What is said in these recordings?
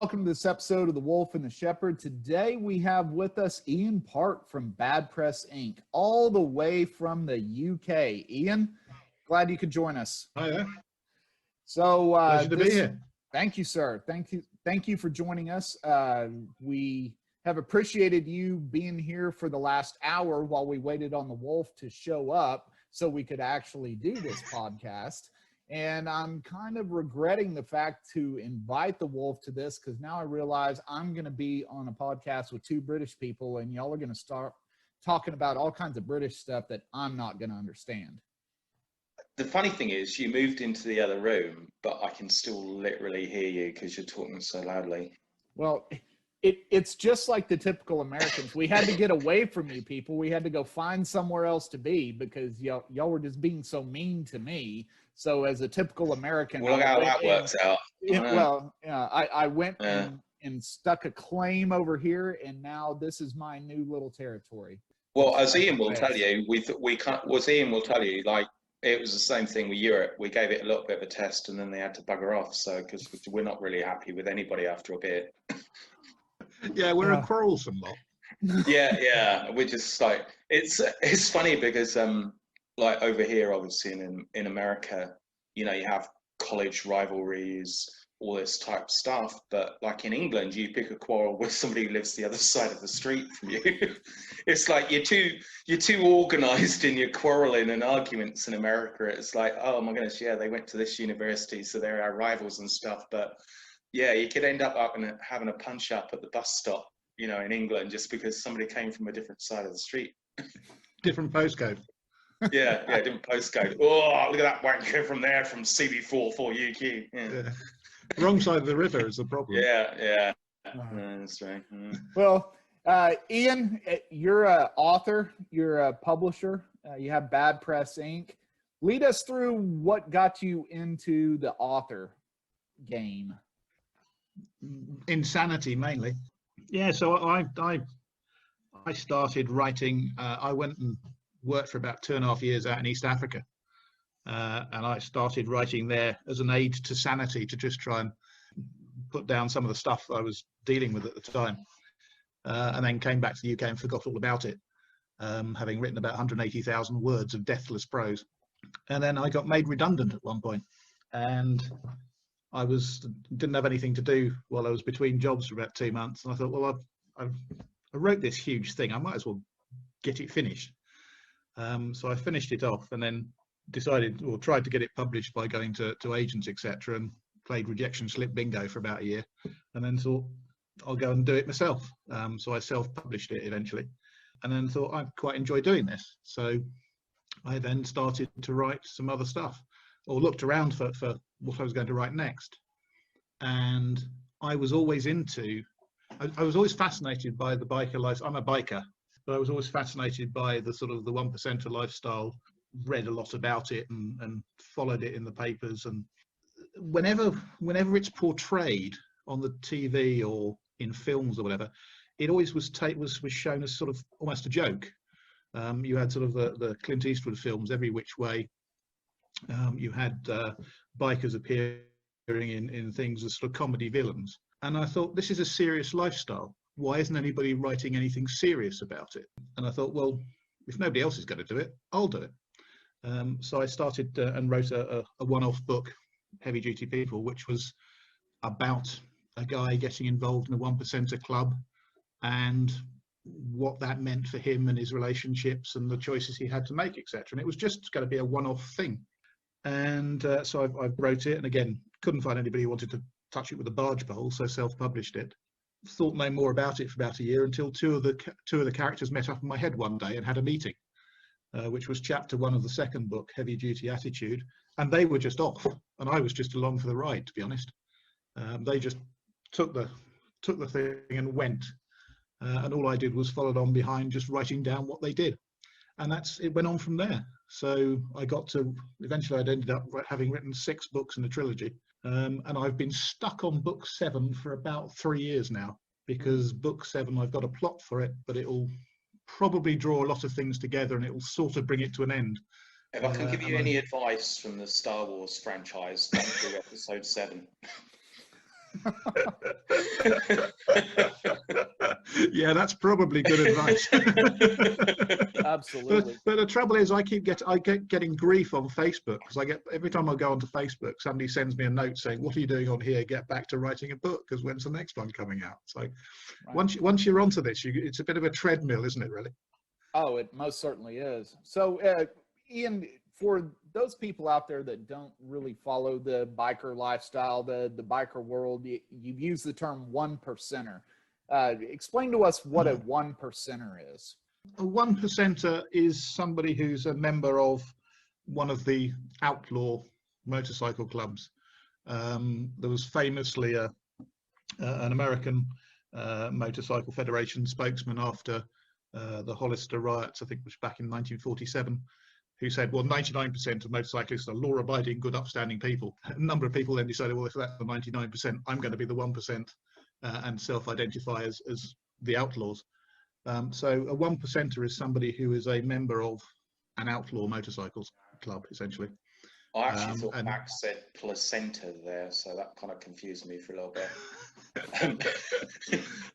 Welcome to this episode of The Wolf and the Shepherd. Today we have with us Iain Parke from Bad Press Inc., all the way from the UK. Iain, glad you could join us. Hi there. So, pleasure to be here. Thank you, sir. Thank you for joining us. We have appreciated you being here for the last hour while we waited on the Wolf to show up so we could actually do this podcast. And I'm kind of regretting the fact to invite the Wolf to this because now I realize I'm going to be on a podcast with two British people and y'all are going to start talking about all kinds of British stuff that I'm not going to understand. The funny thing is you moved into the other room, but I can still literally hear you because you're talking so loudly. Well, it's just like the typical Americans. We had to get away from you people. We had to go find somewhere else to be because y'all were just being so mean to me. So as a typical American, well, look how that works out. I went and stuck a claim over here, and now this is my new little territory. Well, as Iain will tell you, Iain will tell you, like, it was the same thing with Europe. We gave it a little bit of a test, and then they had to bugger off. So because we're not really happy with anybody after a bit. Yeah, we're a quarrelsome lot. Yeah. We're just like it's funny because like over here, obviously in America, you know, you have college rivalries, all this type of stuff. But like in England, you pick a quarrel with somebody who lives the other side of the street from you. It's like you're too organized in your quarreling and arguments in America. It's like, oh my goodness, yeah, they went to this university, so they're our rivals and stuff. But yeah, you could end up having a punch up at the bus stop, you know, in England just because somebody came from a different side of the street. Different postcode. Yeah, different postcode. Oh, look at that wanker from there, from CB44UQ. Yeah. Wrong side of the river is the problem. Yeah. That's right. Well, Iain, you're an author, you're a publisher, you have Bad Press Inc. Lead us through what got you into the author game. Insanity mainly. Yeah, so I started writing. I went and worked for about 2.5 years out in East Africa, and I started writing there as an aid to sanity to just try and put down some of the stuff I was dealing with at the time, and then came back to the UK and forgot all about it, having written about 180,000 words of deathless prose. And then I got made redundant at one point, and I didn't have anything to do while I was between jobs for about 2 months, and I thought, well, I wrote this huge thing, I might as well get it finished. So I finished it off, and then tried to get it published by going to agents, etc., and played rejection slip bingo for about a year, and then thought I'll go and do it myself. So I self-published it eventually, and then thought I quite enjoy doing this. So I then started to write some other stuff, or looked around for what I was going to write next. And I was always I was always fascinated by the biker life. I'm a biker, but I was always fascinated by the sort of the 1%er lifestyle, read a lot about it and followed it in the papers. And whenever it's portrayed on the TV or in films or whatever, it always was shown as sort of almost a joke. You had sort of the Clint Eastwood films, Every Which Way. You had bikers appearing in things as sort of comedy villains. And I thought, this is a serious lifestyle. Why isn't anybody writing anything serious about it? And I thought, well, if nobody else is going to do it, I'll do it. So I started and wrote a one-off book, Heavy Duty People, which was about a guy getting involved in a 1%er club and what that meant for him and his relationships and the choices he had to make, etc. And it was just going to be a one-off thing. And so I wrote it, and again, couldn't find anybody who wanted to touch it with a barge pole, so self-published it. Thought no more about it for about a year until two of the characters met up in my head one day and had a meeting, which was chapter 1 of the second book, Heavy Duty Attitude, and they were just off, and I was just along for the ride, to be honest. They just took the thing and went, and all I did was followed on behind, just writing down what they did, and it went on from there. So I got to, eventually I'd ended up having written 6 books in a trilogy, and I've been stuck on book 7 for about 3 years now, because book 7, I've got a plot for it, but it'll probably draw a lot of things together and it'll sort of bring it to an end. If I can give you any advice from the Star Wars franchise, don't do episode 7. Yeah, that's probably good advice. Absolutely. But the trouble is, I get getting grief on Facebook, because I get, every time I go onto Facebook, somebody sends me a note saying, "What are you doing on here? Get back to writing a book, because when's the next one coming out?" So Right. once you're onto this, it's a bit of a treadmill, isn't it? Really. Oh, it most certainly is. So, Ian, for those people out there that don't really follow the biker lifestyle, the biker world, you've used the term one percenter. Explain to us what a one percenter is. A one percenter is somebody who's a member of one of the outlaw motorcycle clubs. There was famously an American motorcycle federation spokesman after the Hollister riots, I think it was back in 1947, who said, well, 99% of motorcyclists are law-abiding, good, upstanding people. A number of people then decided, well, if that's the 99%, I'm going to be the 1% and self-identify as the outlaws. So a one percenter is somebody who is a member of an outlaw motorcycles club, essentially. I actually thought Max said placenta there, so that kind of confused me for a little bit.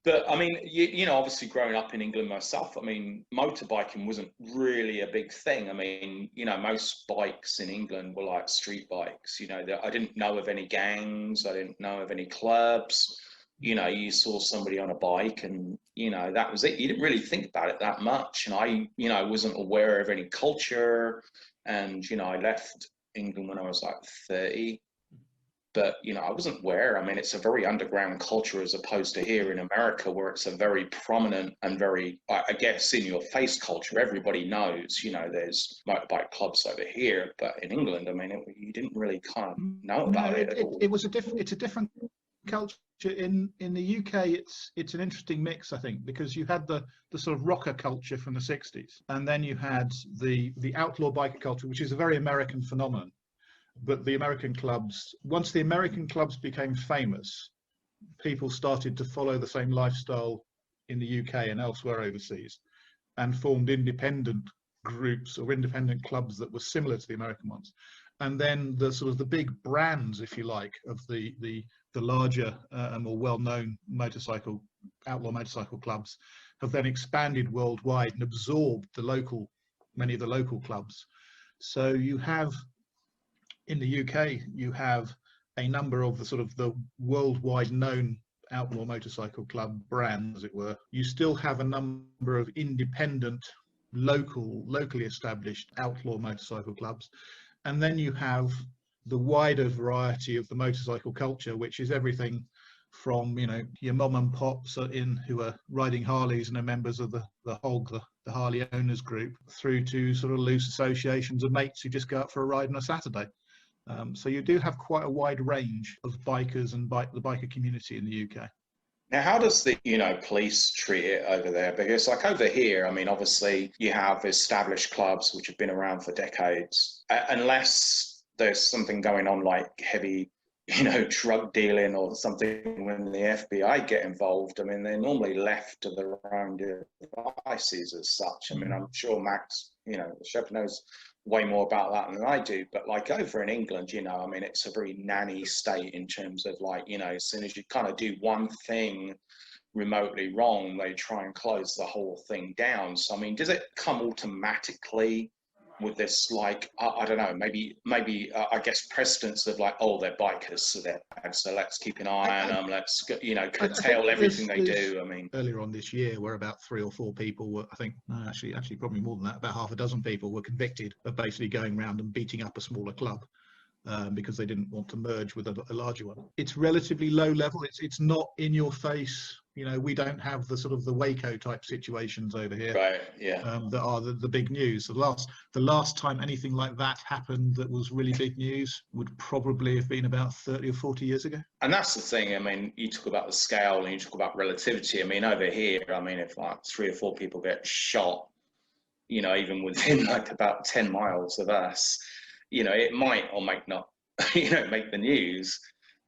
But I mean, you know, obviously growing up in England myself, I mean, motorbiking wasn't really a big thing. I mean, you know, most bikes in England were like street bikes. You know, I didn't know of any gangs. I didn't know of any clubs. You know, you saw somebody on a bike and, you know, that was it. You didn't really think about it that much. And I, you know, wasn't aware of any culture. And, you know, I left England when I was like 30. But, you know, I wasn't aware. I mean, it's a very underground culture as opposed to here in America, where it's a very prominent and very, I guess, in your face culture. Everybody knows, you know, there's motorbike clubs over here. But in England, I mean, you didn't really kind of know about it at all. It's a different culture. In the UK, it's an interesting mix, I think, because you had the sort of rocker culture from the 60s, and then you had the outlaw biker culture, which is a very American phenomenon. But the American clubs, once the American clubs became famous, people started to follow the same lifestyle in the UK and elsewhere overseas, and formed independent groups or independent clubs that were similar to the American ones. And then the sort of the big brands, if you like, of the larger and more well-known outlaw motorcycle clubs have then expanded worldwide and absorbed many of the local clubs. So you have, in the UK, you have a number of the sort of the worldwide known outlaw motorcycle club brands, as it were. You still have a number of independent, locally established outlaw motorcycle clubs. And then you have the wider variety of the motorcycle culture, which is everything from, you know, your mom and pops who are riding Harleys and are members of the HOG, the Harley Owners Group, through to sort of loose associations of mates who just go out for a ride on a Saturday. So you do have quite a wide range of bikers and the biker community in the UK. Now, how does the, you know, police treat it over there? Because like over here, I mean, obviously you have established clubs which have been around for decades, unless there's something going on like heavy, you know, drug dealing or something. When the FBI get involved, I mean, they're normally left to their own devices as such. I mean, I'm sure Max, you know, the chef knows way more about that than I do, but like over in England, you know, I mean, it's a very nanny state in terms of like, you know, as soon as you kind of do one thing remotely wrong, they try and close the whole thing down. So I mean, does it come automatically with this, like, I don't know, maybe I guess precedence of like, oh, they're bikers, so they're bad, so let's keep an eye on them, let's, you know, curtail everything they do. I mean, earlier on this year, where about 3 or 4 people were, I think, no, actually probably more than that, about half a dozen people were convicted of basically going around and beating up a smaller club because they didn't want to merge with a larger one. It's relatively low level. It's not in your face. You know, we don't have the sort of the Waco type situations over here, right? Yeah. That are the big news. The last time anything like that happened that was really big news would probably have been about 30 or 40 years ago. And that's the thing. I mean, you talk about the scale and you talk about relativity. I mean, over here, I mean, if like 3 or 4 people get shot, you know, even within like about 10 miles of us, you know, it might or might not, you know, make the news.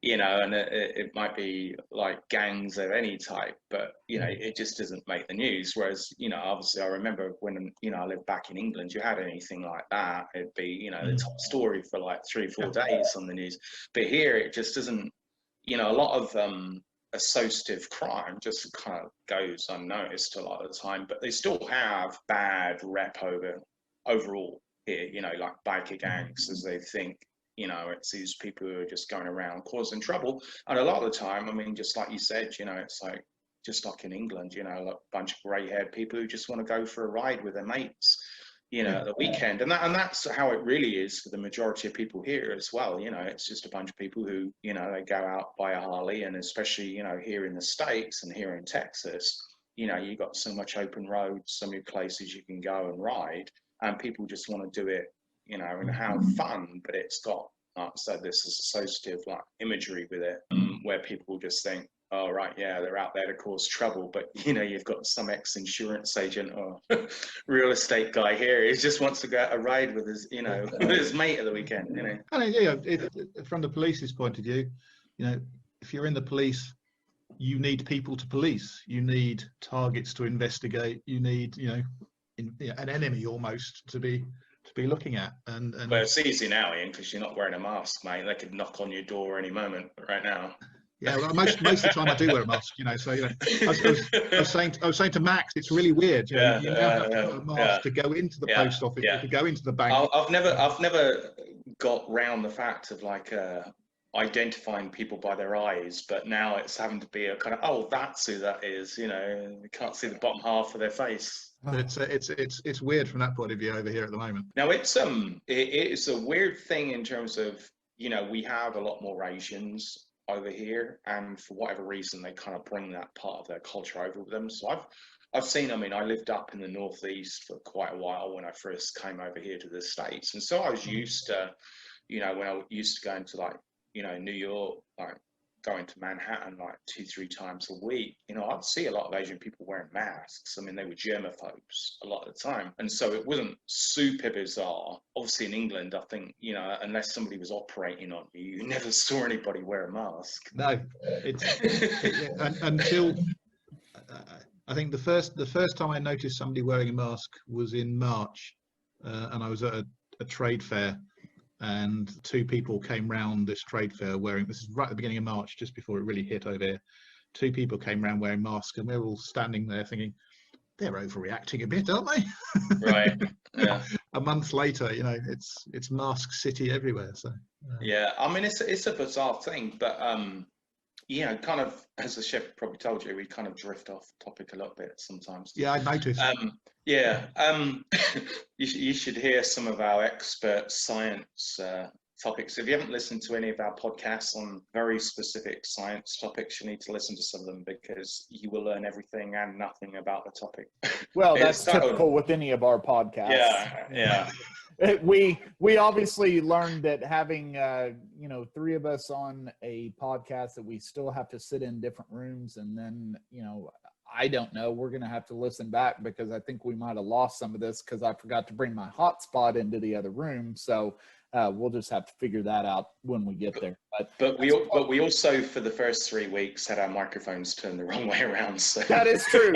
You know, and it might be like gangs of any type, but, you know, it just doesn't make the news. Whereas, you know, obviously I remember when, you know, I lived back in England, you had anything like that, it'd be, you know, the top story for like 3 or 4 days on the news. But here it just doesn't you know, a lot of associative crime just kind of goes unnoticed a lot of the time, but they still have bad rep overall here, you know, like biker gangs, as they think, you know, it's these people who are just going around causing trouble. And a lot of the time, I mean, just like you said, you know, it's like, just like in England, you know, a bunch of grey-haired people who just want to go for a ride with their mates, you know, at the weekend. And that's how it really is for the majority of people here as well. You know, it's just a bunch of people who, you know, they go out, buy a Harley, and especially, you know, here in the States and here in Texas, you know, you got so much open roads, so many places you can go and ride, and people just want to do it, you know, and have fun, but it's got, like I said, this associative like imagery with it, where people just think, oh, right, yeah, they're out there to cause trouble. But, you know, you've got some ex-insurance agent or real estate guy here who just wants to go out a ride with his, you know, with his mate at the weekend, you know. And yeah, from the police's point of view, you know, if you're in the police, you need people to police. You need targets to investigate. You need, you know, an enemy almost to be looking at. And well, it's easy now, Ian, because you're not wearing a mask, mate. They could knock on your door any moment right now. Yeah, well, most of the time I do wear a mask, you know. So, you know, I was saying to Max, it's really weird. You know, you now have to put a mask to go into the post office, or to go into the bank. I've never got round the fact of like identifying people by their eyes, but now it's having to be a kind of, oh, that's who that is. You know, you can't see the bottom half of their face. It's weird from that point of view over here at the moment. Now it's a weird thing in terms of, you know, we have a lot more Asians over here, and for whatever reason they kind of bring that part of their culture over with them. So I've seen, I mean, I lived up in the Northeast for quite a while when I first came over here to the States, and so I was used to, you know, when I used to go into like, you know, New York, like going to Manhattan like 2-3 times a week, you know, I'd see a lot of Asian people wearing masks. I mean, they were germaphobes a lot of the time. And so it wasn't super bizarre. Obviously in England, I think, you know, unless somebody was operating on you, you never saw anybody wear a mask. No, until I think the first time I noticed somebody wearing a mask was in March, and I was at a trade fair, and 2 people came round this trade fair wearing, this is right at the beginning of March, just before it really hit over here. 2 people came round wearing masks, and we were all standing there thinking, they're overreacting a bit, aren't they? Right. Yeah. A month later, you know, it's mask city everywhere. So yeah, I mean, it's a bizarre thing, but you know, kind of, as the chef probably told you, we kind of drift off topic a little bit sometimes. Yeah, I noticed. You should hear some of our expert science topics. If you haven't listened to any of our podcasts on very specific science topics, you need to listen to some of them, because you will learn everything and nothing about the topic. Well, that's typical with any of our podcasts. Yeah. We obviously learned that having you know, 3 of us on a podcast, that we still have to sit in different rooms, and then, you know, I don't know, we're gonna have to listen back, because I think we might have lost some of this because I forgot to bring my hotspot into the other room. So we'll just have to figure that out when we get there. But we also, for the first 3 weeks, had our microphones turned the wrong way around. So that is true.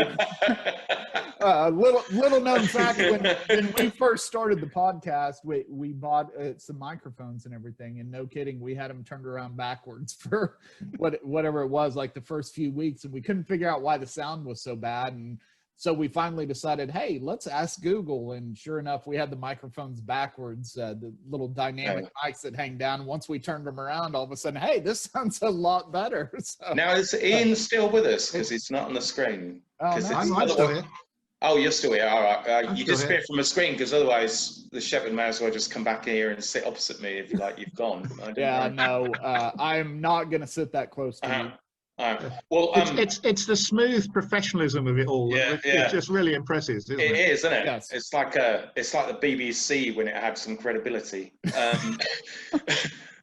Little known fact, when we first started the podcast, we bought some microphones and everything, and no kidding, we had them turned around backwards for whatever it was, like the first few weeks, and we couldn't figure out why the sound was so bad. And so we finally decided, hey, let's ask Google. And sure enough, we had the microphones backwards, the little dynamic mics that hang down. Once we turned them around, all of a sudden, hey, this sounds a lot better. So, now, is Ian still with us? Because it's not on the screen. I'm still here. Oh, you're still here. All right. You disappeared from the screen, because otherwise the shepherd may as well just come back here and sit opposite me if you like. You've gone. Yeah, no, I'm not going to sit that close to you. Well, it's the smooth professionalism of it all. It's just really impressive, isn't it? It is, isn't it? Yes. It's like the BBC when it had some credibility.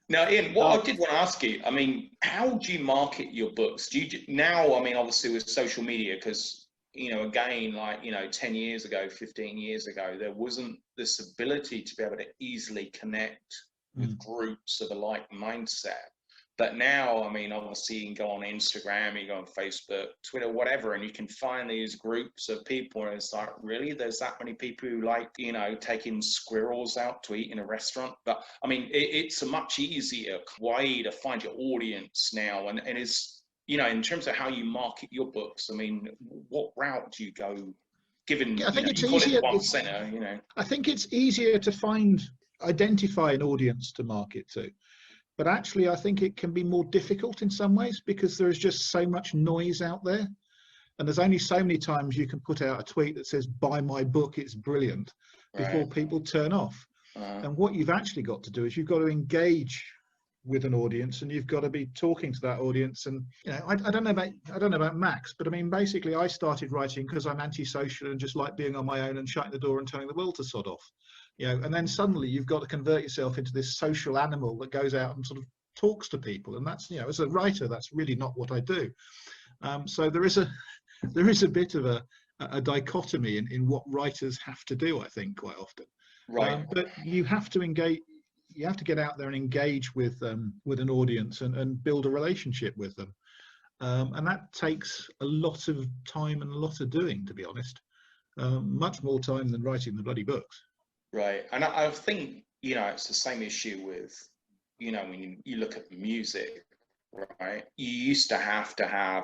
Now, Ian, what I did want to ask you, I mean, how do you market your books? Do you now? I mean, obviously with social media, because, you know, again, like, you know, 10 years ago, 15 years ago, there wasn't this ability to be able to easily connect with groups of a like mindset. But now, I mean, obviously you can go on Instagram, you go on Facebook, Twitter, whatever, and you can find these groups of people, and it's like, really, there's that many people who like, you know, taking squirrels out to eat in a restaurant. But I mean, it's a much easier way to find your audience now, and it's, you know, in terms of how you market your books. I mean, what route do you go? Given, Yeah, I think you know, it's you call easier. it one percenter, you know. I think it's easier to identify an audience to market to. But actually, I think it can be more difficult in some ways because there is just so much noise out there. And there's only so many times you can put out a tweet that says, buy my book, it's brilliant, before Right. people turn off. And what you've actually got to do is you've got to engage with an audience, and you've got to be talking to that audience. And, you know, I don't know about Max, but I mean, basically I started writing because I'm antisocial and just like being on my own and shutting the door and telling the world to sod off. You know, and then suddenly you've got to convert yourself into this social animal that goes out and sort of talks to people. And that's, you know, as a writer, that's really not what I do. So there is a bit of a dichotomy in what writers have to do, I think, quite often. Right. But you have to engage. You have to get out there and engage with an audience and build a relationship with them. And that takes a lot of time and a lot of doing, to be honest. Much more time than writing the bloody books. Right. And I think, you know, it's the same issue with, you know, when you look at music, right? You used to have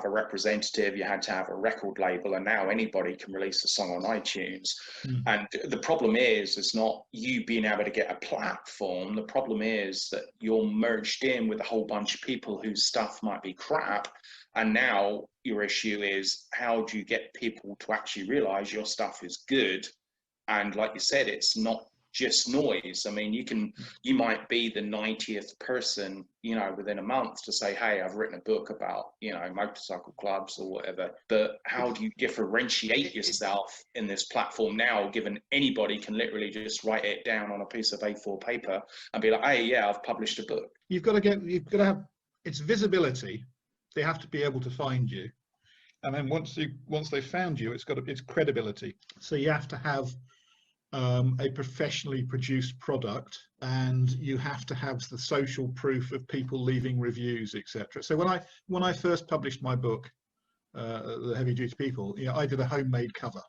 a representative, you had to have a record label, and now anybody can release a song on iTunes. And the problem is, it's not you being able to get a platform. The problem is that you're merged in with a whole bunch of people whose stuff might be crap. And now your issue is, how do you get people to actually realize your stuff is good? And like you said, it's not just noise. I mean, you might be the 90th person, you know, within a month to say, hey, I've written a book about, you know, motorcycle clubs or whatever. But how do you differentiate yourself in this platform now, given anybody can literally just write it down on a piece of A4 paper and be like, hey, yeah, I've published a book. You've got to have its visibility. They have to be able to find you. And then once they've found you, it's credibility. So you have to have a professionally produced product, and you have to have the social proof of people leaving reviews, etc. So when I first published my book, The Heavy Duty People, you know, I did a homemade cover.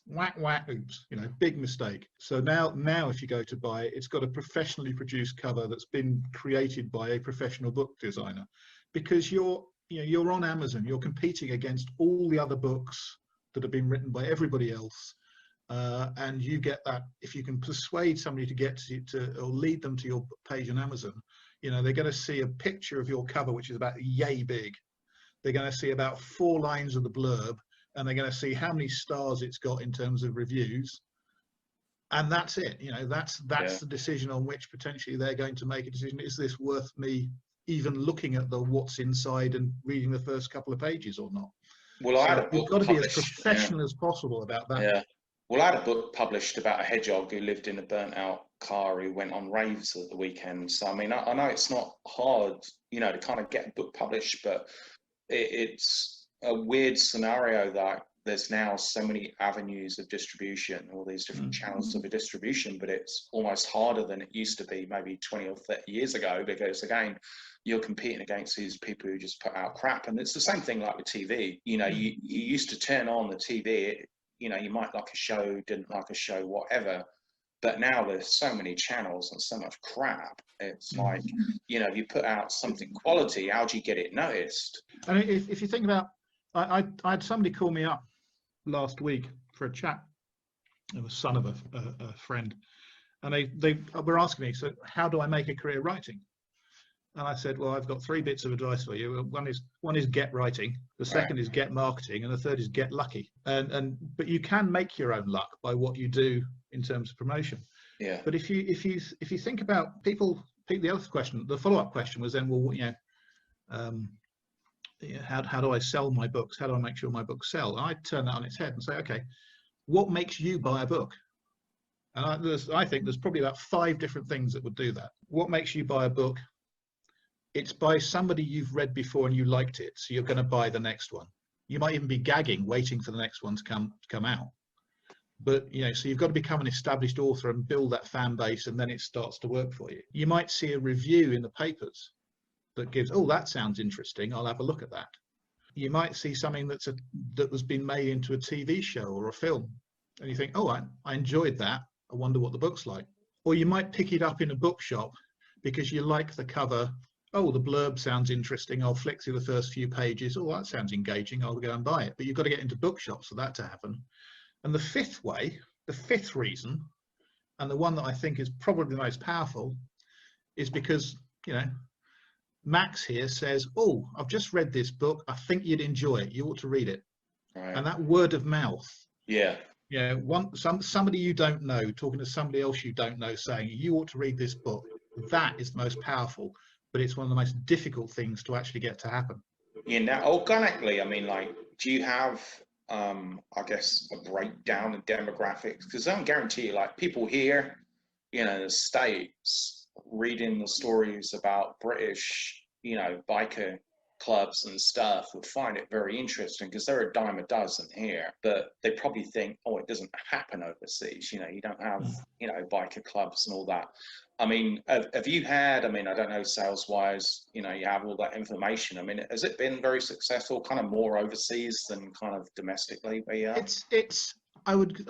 Whack, oops, you know, big mistake. So now if you go to buy it, it's got a professionally produced cover that's been created by a professional book designer, because you're on Amazon, you're competing against all the other books that have been written by everybody else. And you get that, if you can persuade somebody to get to or lead them to your page on Amazon, you know, they're going to see a picture of your cover, which is about yay big. They're going to see about 4 lines of the blurb, and they're going to see how many stars it's got in terms of reviews. And that's it. You know, that's the decision on which potentially they're going to make a decision. Is this worth me even looking at what's inside and reading the first couple of pages or not? Well, I had a book you've got to be as published, professional as possible about that. Yeah. Well, I had a book published about a hedgehog who lived in a burnt out car who went on raves at the weekend. So, I mean, I know it's not hard, you know, to kind of get a book published, but it's a weird scenario that there's now so many avenues of distribution, all these different channels of distribution, but it's almost harder than it used to be maybe 20 or 30 years ago, because again, you're competing against these people who just put out crap. And it's the same thing like with TV. You know, you used to turn on the TV, you know, you might like a show, didn't like a show, whatever. But now there's so many channels and so much crap. It's like, you know, if you put out something quality, how do you get it noticed? I mean, if you think about, I had somebody call me up last week for a chat. It was son of a friend. And they were asking me, so how do I make a career writing? And I said, well, I've got 3 bits of advice for you. One is get writing, the second is get marketing, and the third is get lucky. But you can make your own luck by what you do in terms of promotion. Yeah. But if you think about people, the other question, the follow-up question was then, well, you know, how do I sell my books? How do I make sure my books sell? And I turn that on its head and say, okay, what makes you buy a book? And I think there's probably about 5 different things that would do that. What makes you buy a book? It's by somebody you've read before and you liked it, so you're going to buy the next one. You might even be gagging, waiting for the next one to come out. But, you know, so you've got to become an established author and build that fan base, and then it starts to work for you. You might see a review in the papers that gives, oh, that sounds interesting, I'll have a look at that. You might see something that was been made into a TV show or a film, and you think, oh, I enjoyed that, I wonder what the book's like. Or you might pick it up in a bookshop because you like the cover. Oh, the blurb sounds interesting, I'll flick through the first few pages. Oh, that sounds engaging, I'll go and buy it. But you've got to get into bookshops for that to happen. And the fifth reason, and the one that I think is probably the most powerful, is because, you know, Max here says, oh, I've just read this book, I think you'd enjoy it, you ought to read it. Right. And that word of mouth, yeah, somebody you don't know talking to somebody else you don't know saying you ought to read this book, that is the most powerful, but it's one of the most difficult things to actually get to happen. Yeah, now organically, I mean, like, do you have I guess a breakdown of demographics? Because I don't guarantee you, like, people here, you know, in the States reading the stories about British, you know, biker clubs and stuff would find it very interesting because they're a dime a dozen here, but they probably think, oh, it doesn't happen overseas, you know, you don't have, you know, biker clubs and all that. I mean, have you had, I mean, I don't know, sales wise, you know, you have all that information. I mean, has it been very successful, kind of more overseas than kind of domestically? But yeah, I would,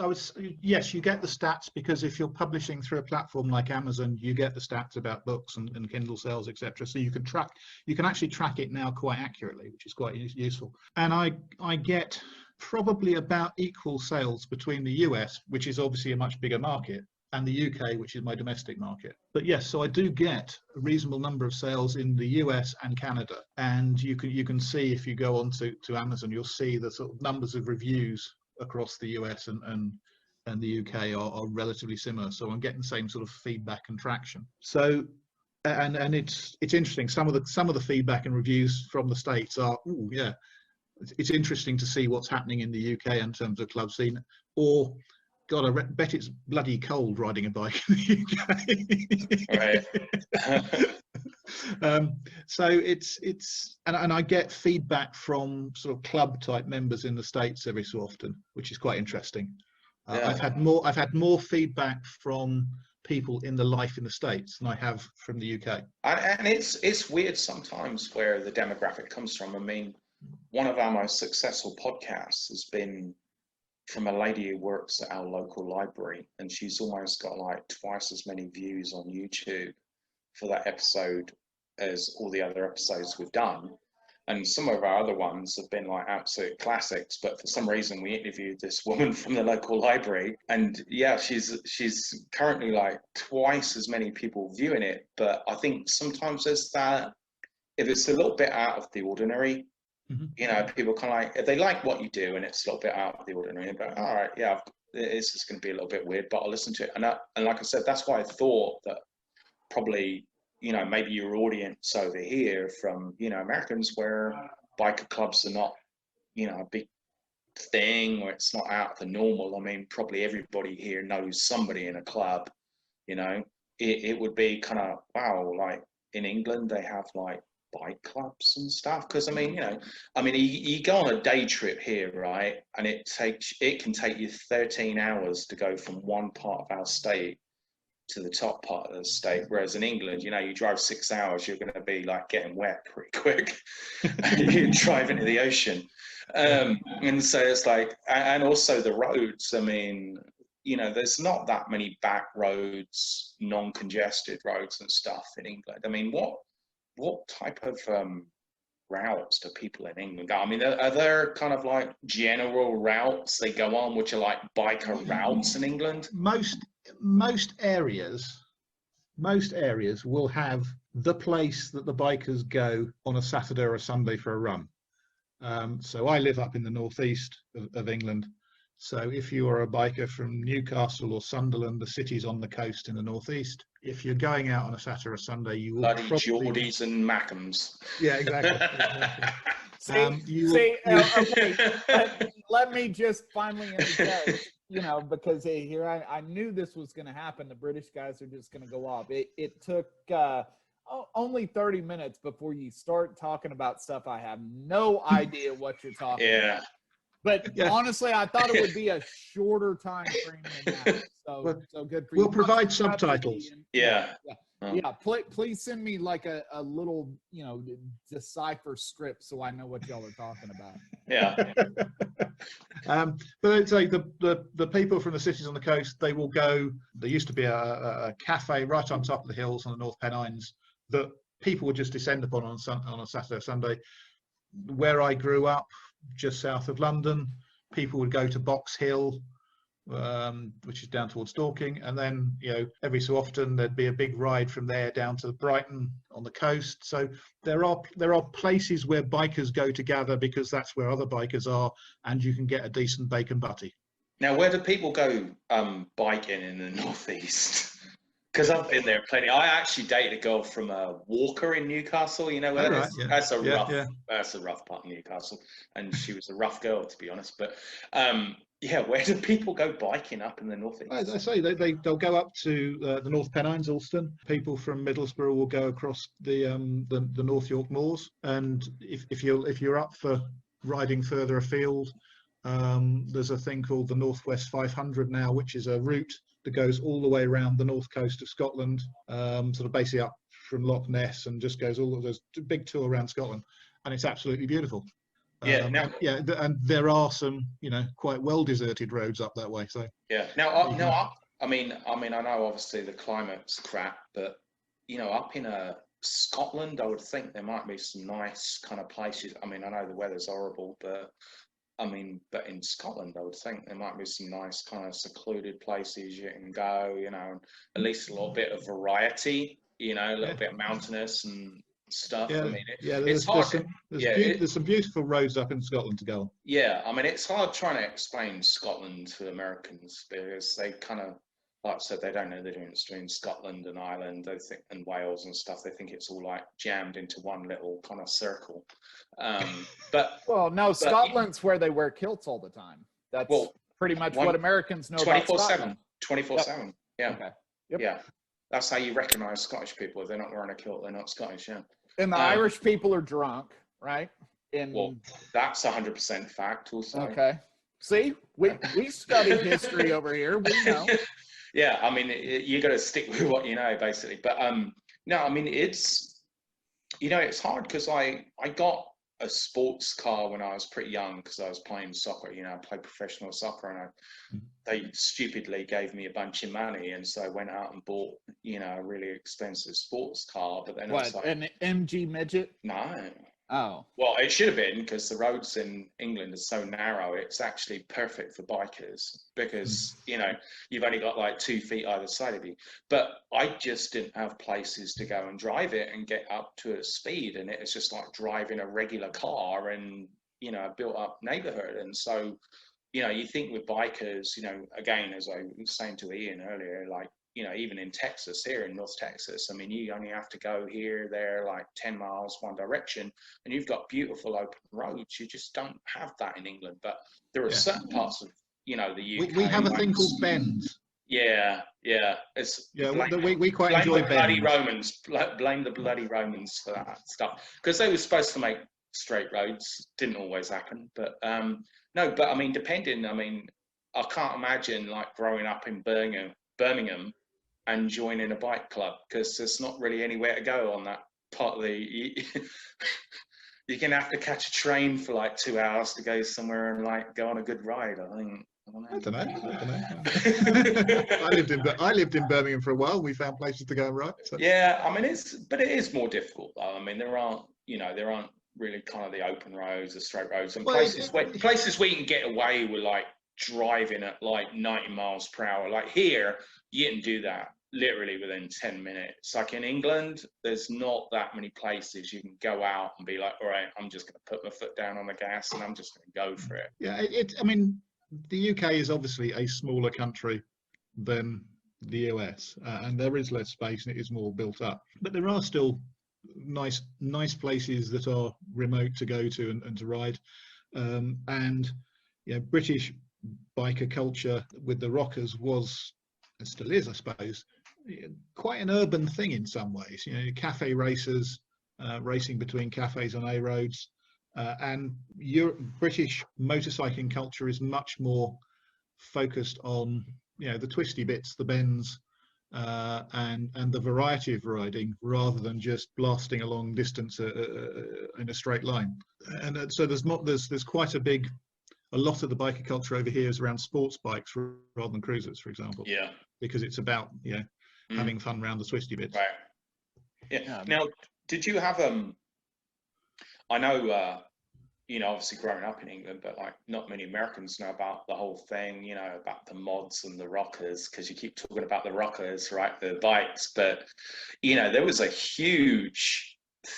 yes, you get the stats, because if you're publishing through a platform like Amazon, you get the stats about books and Kindle sales, etc. So you can actually track it now quite accurately, which is quite useful. And I get probably about equal sales between the US, which is obviously a much bigger market, and the UK, which is my domestic market. But yes, so I do get a reasonable number of sales in the US and Canada. And you can see, if you go on to Amazon, you'll see the sort of numbers of reviews across the US and the UK are relatively similar. So I'm getting the same sort of feedback and traction. So and it's interesting. Some of the feedback and reviews from the States are, oh yeah, it's interesting to see what's happening in the UK in terms of club scene. Or, God, I bet it's bloody cold riding a bike in the UK. right. So it's and I get feedback from sort of club type members in the States every so often, which is quite interesting. Yeah. I've had more feedback from people in the life in the States than I have from the UK. And it's weird sometimes where the demographic comes from. I mean, one of our most successful podcasts has been from a lady who works at our local library, and she's almost got like twice as many views on YouTube for that episode as all the other episodes we've done. And some of our other ones have been like absolute classics, but for some reason we interviewed this woman from the local library, and yeah, she's currently like twice as many people viewing it. But I think sometimes there's that, if it's a little bit out of the ordinary, you know, people kind of like, if they like what you do and it's a little bit out of the ordinary, but all right, yeah, this is going to be a little bit weird, but I'll listen to it. And like I said, that's why I thought that probably, you know, maybe your audience over here from, you know, Americans, where biker clubs are not, you know, a big thing, or it's not out of the normal. I mean, probably everybody here knows somebody in a club, you know. It would be kind of, wow, like in England they have like bike clubs and stuff, because I mean, you know, I mean, you go on a day trip here, right, and it can take you 13 hours to go from one part of our state to the top part of the state, whereas in England, you know, you drive 6 hours, you're going to be like getting wet pretty quick. You drive into the ocean, and so it's like, and also the roads, I mean, you know, there's not that many back roads, non-congested roads and stuff in England. I mean, what type of routes do people in England go? I mean, are there kind of like general routes they go on, which are like biker routes in England? Most areas will have the place that the bikers go on a Saturday or a Sunday for a run. So I live up in the northeast of England. So if you are a biker from Newcastle or Sunderland, the cities on the coast in the northeast, if you're going out on a Saturday or Sunday, you will Bloody probably... Geordies and Mackhams. Yeah, exactly. Okay, let me just finally interject, you know, because here I knew this was going to happen. The British guys are just going to go off. It took only 30 minutes before you start talking about stuff I have no idea what you're talking about. But honestly, I thought it would be a shorter time frame than that. So good for you. We'll provide subtitles. Yeah. Yeah, please send me like a little, you know, decipher script so I know what y'all are talking about. Yeah. But I'd say the people from the cities on the coast, they will go. There used to be a cafe right on top of the hills on the North Pennines that people would just descend upon on a Saturday or Sunday. Where I grew up, just south of London, people would go to Box Hill, which is down towards Dorking, and then, you know, every so often there'd be a big ride from there down to Brighton on the coast. So there are places where bikers go to gather because that's where other bikers are, and you can get a decent bacon butty. Now, where do people go biking in the northeast? Because I've been there plenty. I actually dated a girl from Walker in Newcastle. You know where that is? Yeah. That's a rough. Yeah. That's a rough part of Newcastle, and she was a rough girl, to be honest. But yeah, where do people go biking up in the northeast? As I say, they'll go up to the North Pennines, Alston. People from Middlesbrough will go across the North York Moors, and if you're up for riding further afield, there's a thing called the Northwest 500 now, which is a route that goes all the way around the north coast of Scotland, sort of basically up from Loch Ness, and just goes all of those big tour around Scotland, and it's absolutely beautiful. Yeah, and there are some, you know, quite well deserted roads up that way. So yeah. I mean, I know obviously the climate's crap, but you know, up in Scotland, I would think there might be some nice kind of places. I mean, I know the weather's horrible, but I mean, but in Scotland, I would think there might be some nice kind of secluded places you can go, you know, and at least a little bit of variety, you know, a little bit mountainous and stuff. yeah, I mean, there's hard. there's some beautiful roads up in Scotland to go on. Yeah, I mean, it's hard trying to explain Scotland to Americans because they kind of, like I said, they don't know the difference between Scotland and Ireland, they think, and Wales and stuff. They think it's all like jammed into one little kind of circle. But well, no, Scotland's where they wear kilts all the time. That's pretty much what Americans know 24/7, 24/7. Yeah. Okay. Yep. Yeah. That's how you recognise Scottish people. If they're not wearing a kilt, they're not Scottish. Yeah. And the Irish people are drunk, right? Well, that's 100% fact. Also. Okay. See, we study history over here. We know. Yeah, I mean, you got to stick with what you know, basically. But no, I mean, it's, you know, it's hard because I got a sports car when I was pretty young because I was playing soccer. You know, I played professional soccer, and they stupidly gave me a bunch of money, and so I went out and bought, you know, a really expensive sports car. But then what, an MG midget? No. Oh. Well, it should have been, because the roads in England are so narrow. It's actually perfect for bikers because, you know, you've only got like 2 feet either side of you. But I just didn't have places to go and drive it and get up to a speed. And it was just like driving a regular car in, you know, a built up neighborhood. And so, you know, you think with bikers, you know, again, as I was saying to Ian earlier, like, you know, even in Texas, here in North Texas, I mean, you only have to go here, there, like 10 miles one direction, and you've got beautiful open roads. You just don't have that in England. But there are certain parts of, you know, the UK. We have a thing called bends. Yeah. It's we quite enjoy bends. Bloody Romans. Blame the bloody Romans for that stuff, because they were supposed to make straight roads. Didn't always happen, but no. But I mean, depending. I mean, I can't imagine like growing up in Birmingham and joining a bike club, because there's not really anywhere to go on that part of the you're gonna have to catch a train for like 2 hours to go somewhere and like go on a good ride. I don't know. I lived in Birmingham for a while. We found places to go and ride. So. Yeah, I mean, it is more difficult though. I mean, there aren't really kind of the open roads, the straight roads, and places where you can get away with like driving at like 90 miles per hour. Like here, you can do that literally within 10 minutes. Like in England, there's not that many places you can go out and be like, all right, I'm just going to put my foot down on the gas and I'm just going to go for it. Yeah, I mean, the UK is obviously a smaller country than the US, and there is less space and it is more built up. But there are still nice places that are remote to go to and to ride. And you know, British biker culture with the rockers was, and still is, I suppose, quite an urban thing in some ways. You know, cafe racers racing between cafes on A roads, and British motorcycling culture is much more focused on, you know, the twisty bits, the bends, and the variety of riding, rather than just blasting a long distance in a straight line. And so there's quite a lot of the biker culture over here is around sports bikes rather than cruisers, for example. Yeah. Because it's about having fun around the twisty bits. Right. Yeah. Now, did you have I know obviously growing up in England, but like not many Americans know about the whole thing, about the mods and the rockers, because you keep talking about the rockers, right? The bikes, but there was a huge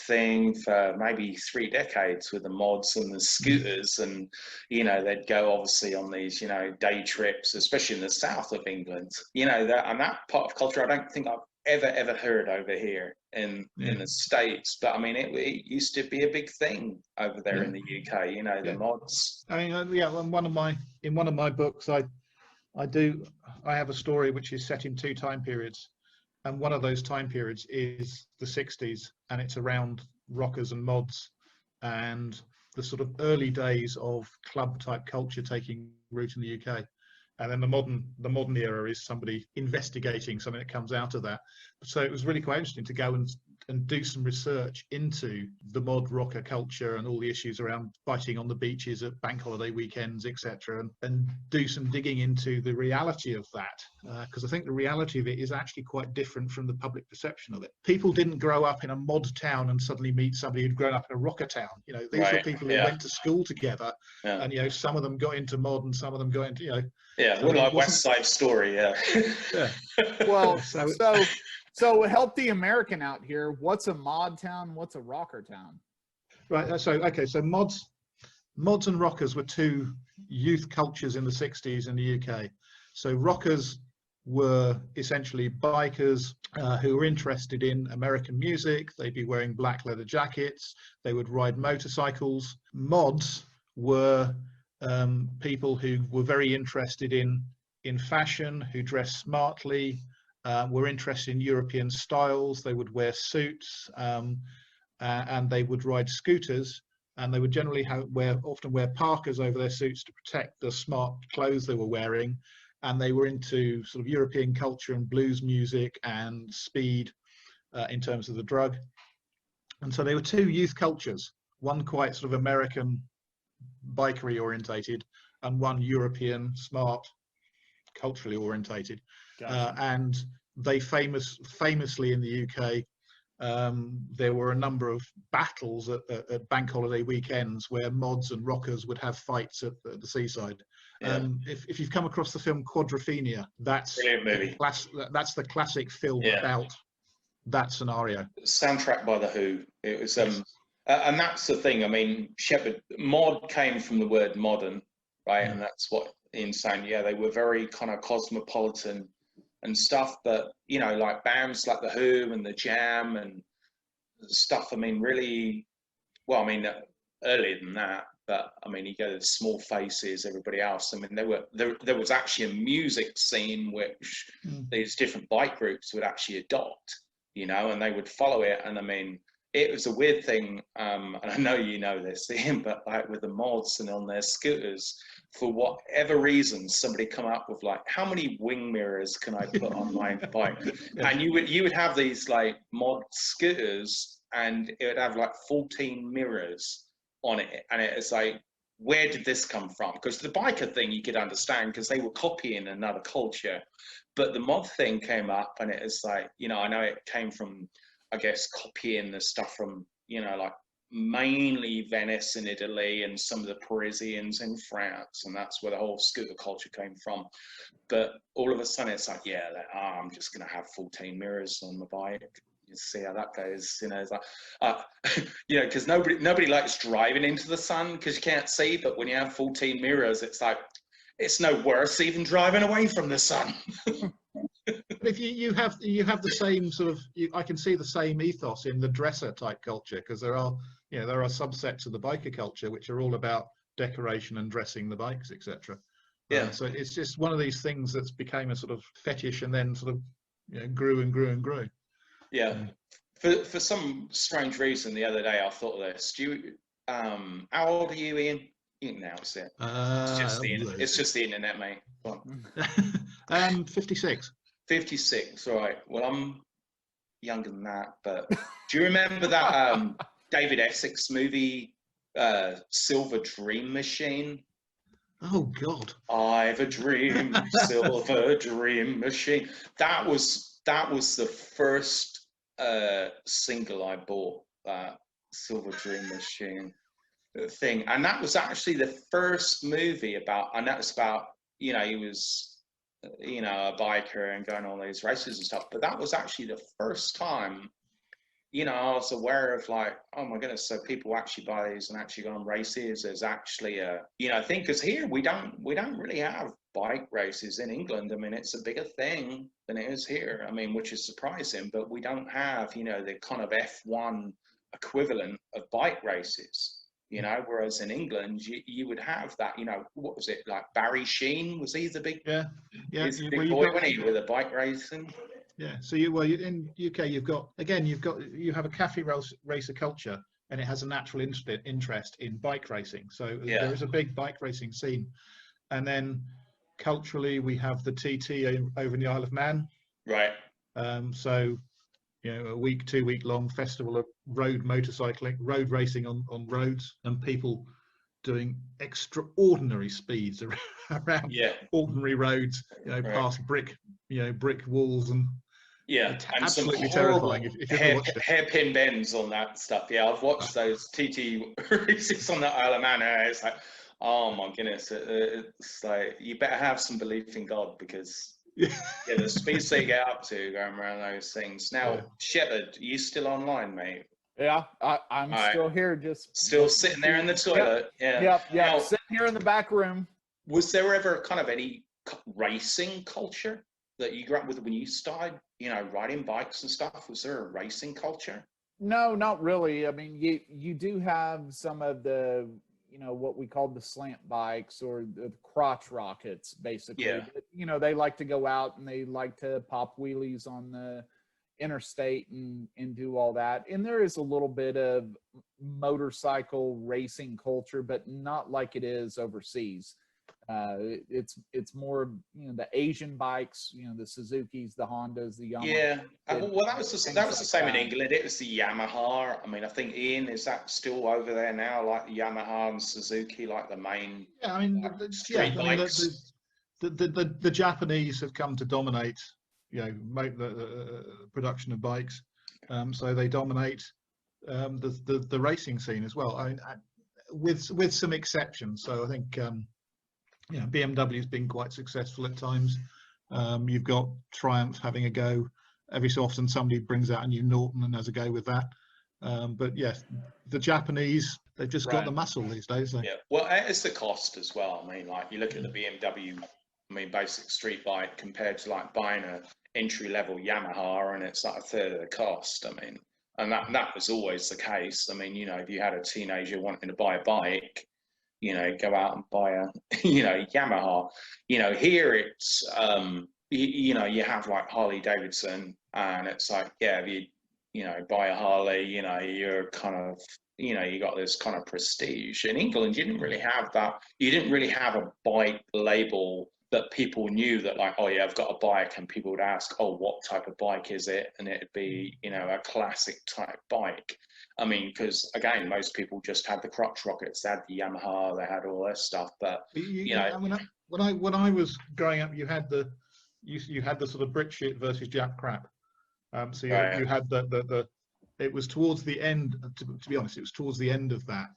thing for maybe 3 decades with the mods and the scooters, and they'd go obviously on these day trips, especially in the south of England, that part of culture I don't think I've ever heard over here in the States, but I mean it used to be a big thing over there in the UK, the mods. I mean, in one of my books I have a story which is set in 2 time periods, and one of those time periods is the 60s, and it's around rockers and mods and the sort of early days of club type culture taking root in the UK. And then the modern era is somebody investigating something that comes out of that. So it was really quite interesting to go and do some research into the mod rocker culture and all the issues around biting on the beaches at bank holiday weekends, etc., and do some digging into the reality of that, because I think the reality of it is actually quite different from the public perception of it. People didn't grow up in a mod town and suddenly meet somebody who'd grown up in a rocker town. These were people who went to school together, and some of them got into mod and some of them got into like West Side Story. Well, so help the American out here. What's a mod town? What's a rocker town? Right. So mods and rockers were 2 youth cultures in the 60s in the UK. So rockers were essentially bikers who were interested in American music. They'd be wearing black leather jackets. They would ride motorcycles. Mods were people who were very interested in fashion, who dressed smartly, were interested in European styles. They would wear suits, and they would ride scooters, and they would generally often wear parkas over their suits to protect the smart clothes they were wearing. And they were into sort of European culture and blues music and speed in terms of the drug. And so they were 2 youth cultures, one quite sort of American bikery orientated, and one European smart, culturally orientated. Gotcha. And they famously in the UK, there were a number of battles at bank holiday weekends where mods and rockers would have fights at the seaside. If you've come across the film Quadrophenia, that's brilliant movie. That's the classic film about that scenario. Soundtrack by The Who. It was and that's the thing. I mean, mod came from the word modern, right? And that's what Iain's saying. Yeah, they were very kind of cosmopolitan and stuff, but like bands like The Who and The Jam and stuff. I mean, really, well, I mean, earlier than that, but I mean, you go to the Small Faces, everybody else. I mean, there was actually a music scene which these different bike groups would actually adopt, and they would follow it. And I mean, it was a weird thing, and I know you know this, Iain, but like with the mods and on their scooters, for whatever reason, somebody come up with like, how many wing mirrors can I put on my bike? And you would have these like mod scooters, and it would have like 14 mirrors on it, and it's like, where did this come from? Because the biker thing you could understand because they were copying another culture, but the mod thing came up, and it is like, I know it came from, I guess, copying the stuff from, like mainly Venice in Italy and some of the Parisians in France, and that's where the whole scooter culture came from. But all of a sudden it's like, I'm just going to have 14 mirrors on the bike. You see how that goes, it's like, because nobody likes driving into the sun because you can't see, but when you have 14 mirrors, it's like, it's no worse even driving away from the sun. If you have the same sort of, I can see the same ethos in the dresser type culture, because there are subsets of the biker culture which are all about decoration and dressing the bikes, etc. So it's just one of these things that's became a sort of fetish, and then sort of grew and grew and grew. For some strange reason, the other day I thought of this. How old are you, Iain? You can announce it. It's just the internet, mate. 56. 56, right. Well, I'm younger than that, but do you remember that David Essex movie, Silver Dream Machine? Oh God. I've a dream, silver dream machine. That was the first single I bought, that Silver Dream Machine thing, and that was actually the first movie about, and that's about, you know, he was, you know, a biker and going on these races and stuff, but that was actually the first time, you know, I was aware of, like, oh my goodness, so people actually buy these and actually go on races. There's actually a, you know, thing, because here we don't really have bike races in England. I mean, it's a bigger thing than it is here. I mean, which is surprising, but we don't have, you know, the kind of F1 equivalent of bike races. You know, whereas in England, you would have that, you know, what was it, like Barry Sheen? Was he the big, he's the big boy, wasn't he, with the bike racing? Yeah. So in UK, you have a cafe racer culture, and it has a natural interest in bike racing. So there is a big bike racing scene. And then culturally, we have the TT over in the Isle of Man. Right. So, you know, a 2-week long festival of road racing on roads, and people doing extraordinary speeds around ordinary roads, you know, past brick walls, and it's and absolutely some horrible terrifying if you ever watched it. hairpin bends on that stuff. Yeah, I've watched those TT races on the Isle of Man. And it's like, oh my goodness, it's like, you better have some belief in God, because the speeds they get up to going around those things. Now, Shepard, you still online, mate? Yeah, I'm still here, just still sitting there in the toilet. Yep. Now, Sitting here in the back room. Was there ever kind of any racing culture that you grew up with when you started, you know, riding bikes and stuff? Was there a racing culture? No, not really. I mean, you do have some of the, you know, what we call the slant bikes, or the crotch rockets, basically. Yeah. But, you know, they like to go out and they like to pop wheelies on the interstate and do all that. And there is a little bit of motorcycle racing culture, but not like it is overseas. It's more, you know, the Asian bikes, you know, the Suzukis, the Hondas, the Yamaha. Yeah. Well, that was the same in England. It was the Yamaha. I mean, I think, Ian, is that still over there now, like the Yamaha and Suzuki, like the main? Yeah, I mean, the Japanese have come to dominate, you know, the production of bikes. So they dominate the racing scene as well. I mean, with some exceptions. So I think BMW has been quite successful at times. You've got Triumph having a go. Every so often somebody brings out a new Norton and has a go with that. But yes, the Japanese, they've just got the muscle these days. Yeah, well, it's the cost as well. I mean, like, you look at the BMW, I mean, basic street bike compared to like buying a entry-level Yamaha, and it's like a third of the cost. I mean, and that was always the case. I mean, you know, if you had a teenager wanting to buy a bike, you know, go out and buy a, you know, Yamaha. You know, here it's, you know, you have like Harley Davidson, and it's like, yeah, if you know, buy a Harley, you know, you're kind of, you know, you got this kind of prestige. In England, you didn't really have that. You didn't really have a bike label that people knew that, like, oh yeah, I've got a bike, and people would ask, oh, what type of bike is it? And it'd be, you know, a classic type bike. I mean, because again, most people just had the crotch rockets, they had the Yamaha, they had all this stuff. But you know, when I was growing up, you had the sort of Brit shit versus Jap crap. So you had the it was towards the end. To be honest, it was towards the end of that,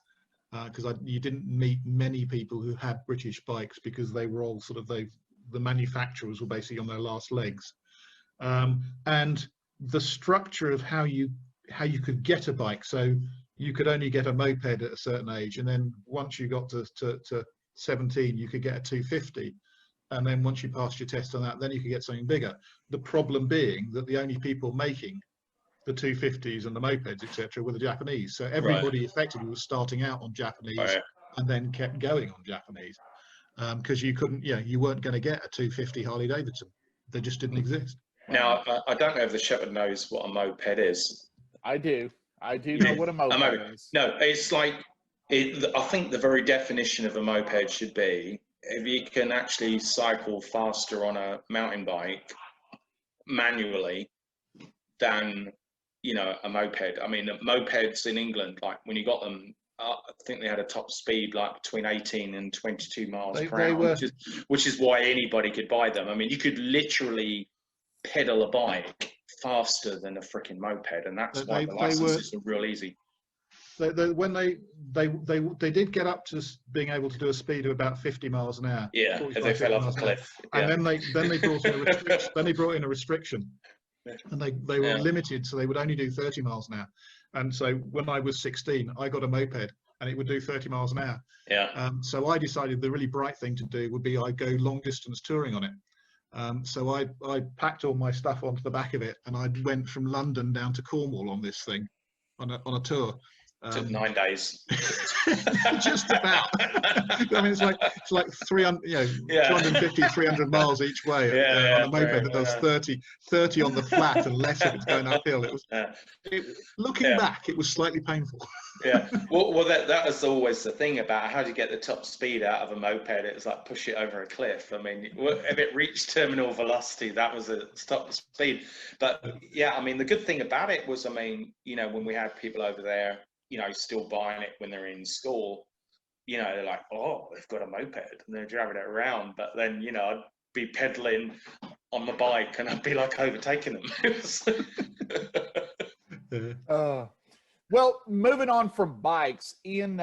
because you didn't meet many people who had British bikes, because they were all sort of the manufacturers were basically on their last legs, and the structure of how you could get a bike. So you could only get a moped at a certain age, and then once you got to 17, you could get a 250, and then once you passed your test on that, then you could get something bigger. The problem being that the only people making the 250s and the mopeds, etc., were the Japanese. So everybody effectively was starting out on Japanese and then kept going on Japanese, because you couldn't, you weren't going to get a 250 Harley Davidson. They just didn't exist. Now, I don't know if the shepherd knows what a moped is. I do know what a moped is. No, it's like, I think the very definition of a moped should be, if you can actually cycle faster on a mountain bike manually than, you know, a moped. I mean, mopeds in England, like when you got them, I think they had a top speed like between 18 and 22 miles per hour, which is why anybody could buy them. I mean, you could literally pedal a bike faster than a freaking moped, and that's why the licenses are real easy. When they did get up to being able to do a speed of about 50 miles an hour. Yeah, if they fell off a cliff. And then they brought in a restriction. Then they brought in a restriction, and they were limited, so they would only do 30 miles an hour. And so when I was 16, I got a moped, and it would do 30 miles an hour. Yeah. So I decided the really bright thing to do would be I go long distance touring on it. So I packed all my stuff onto the back of it, and I went from London down to Cornwall on this thing, on a tour. Took 9 days. Just about. I mean, it's like 300, 250, 300 miles each way on a moped that does 30 on the flat and less if it's going uphill. It was looking back, it was slightly painful. Yeah. Well, that was always the thing about how do you get the top speed out of a moped. It was like push it over a cliff. I mean, if it reached terminal velocity, that was a top speed. But yeah, I mean, the good thing about it was, I mean, you know, when we had people over there, you know, still buying it when they're in school, you know, they're like, oh, they've got a moped, and they're driving it around. But then, you know, I'd be pedaling on my bike, and I'd be like overtaking them. Well, moving on from bikes, Ian,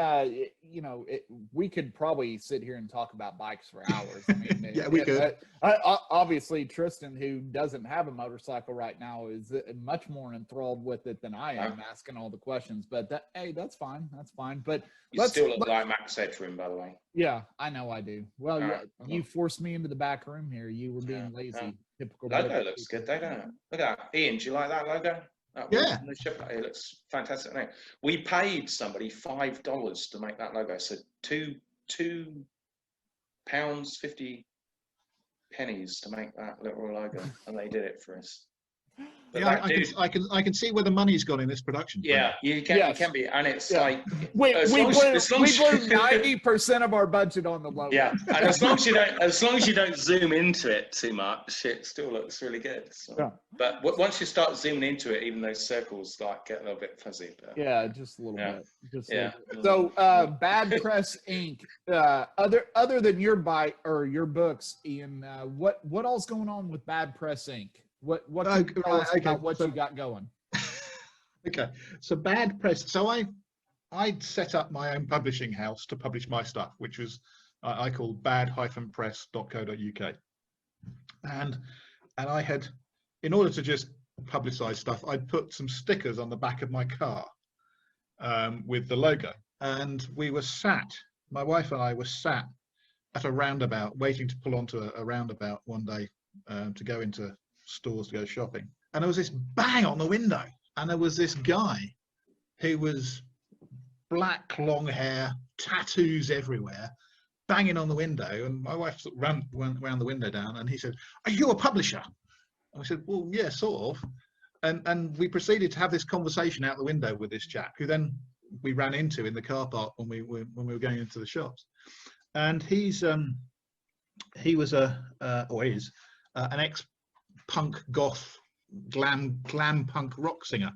you know, we could probably sit here and talk about bikes for hours. I mean, yeah, we could. Obviously, Tristan, who doesn't have a motorcycle right now, is much more enthralled with it than I am, asking all the questions. But hey, that's fine. That's fine. But you still look like Max Headroom, by the way. Yeah, I know I do. Well, you forced me into the back room here. You were being lazy. Typical. Logo looks good, don't it? Look at that. Ian, do you like that logo? Yeah, it looks fantastic. We paid somebody $5 to make that logo, so £2.50 to make that little logo, and they did it for us. But yeah, I can see where the money's gone in this production. Yeah, you can be, and it's like we blew 90% of our budget on the logo. Yeah, and as long as you don't zoom into it too much, it still looks really good. So. Yeah. But once you start zooming into it, even those circles like get a little bit fuzzy. But, yeah, just a little bit. Just a little bit. So, Bad Press Inc. Other than your bite or your books, Ian, what all's going on with Bad Press Inc.? What can you tell us about what you got going? Okay, so Bad Press. So I set up my own publishing house to publish my stuff, which was I called bad-press.co.uk, and I had, in order to just publicize stuff, I'd put some stickers on the back of my car with the logo, and my wife and I were sat at a roundabout waiting to pull onto a roundabout one day to go into stores to go shopping, and there was this bang on the window, and there was this guy who was black, long hair, tattoos everywhere, banging on the window, and my wife ran the window down, and he said, "Are you a publisher?" And I said, "Well, yeah, sort of." And we proceeded to have this conversation out the window with this chap, who then we ran into in the car park when we were going into the shops. And he was an ex-punk goth glam punk rock singer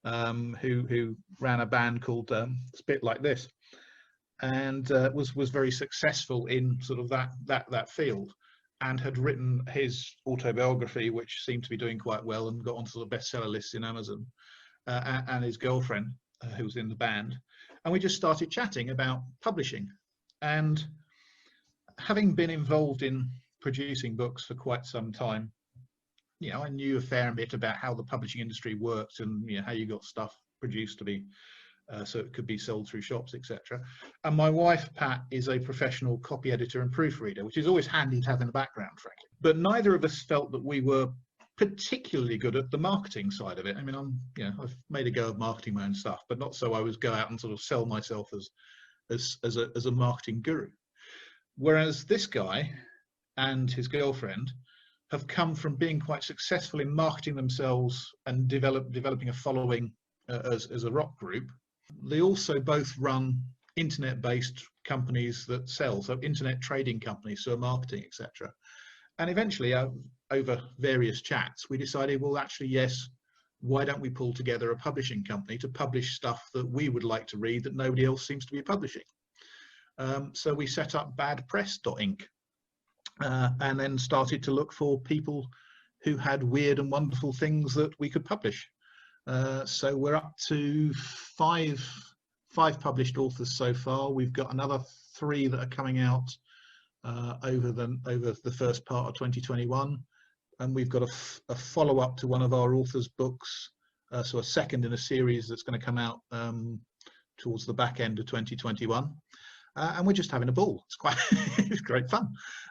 who ran a band called Spit Like This, and was very successful in sort of that field, and had written his autobiography, which seemed to be doing quite well and got onto the bestseller lists in Amazon, and his girlfriend who was in the band, and we just started chatting about publishing. And having been involved in producing books for quite some time, you know, I knew a fair bit about how the publishing industry worked, and you know, how you got stuff produced to be so it could be sold through shops, etc. And my wife, Pat, is a professional copy editor and proofreader, which is always handy to have in the background, frankly. But neither of us felt that we were particularly good at the marketing side of it. I mean, I've made a go of marketing my own stuff, but not so I was go out and sort of sell myself as a marketing guru. Whereas this guy and his girlfriend have come from being quite successful in marketing themselves and developing a following as a rock group. They also both run internet-based companies that sell, so internet trading companies, so marketing, etc. And eventually, over various chats, we decided, well, actually, yes, why don't we pull together a publishing company to publish stuff that we would like to read that nobody else seems to be publishing? So we set up badpress.inc, and then started to look for people who had weird and wonderful things that we could publish. So we're up to five published authors so far. We've got another 3 that are coming out over the first part of 2021, and we've got a follow-up to one of our authors' books, so a second in a series that's going to come out towards the back end of 2021. And we're just having a ball. It's quite it's great fun.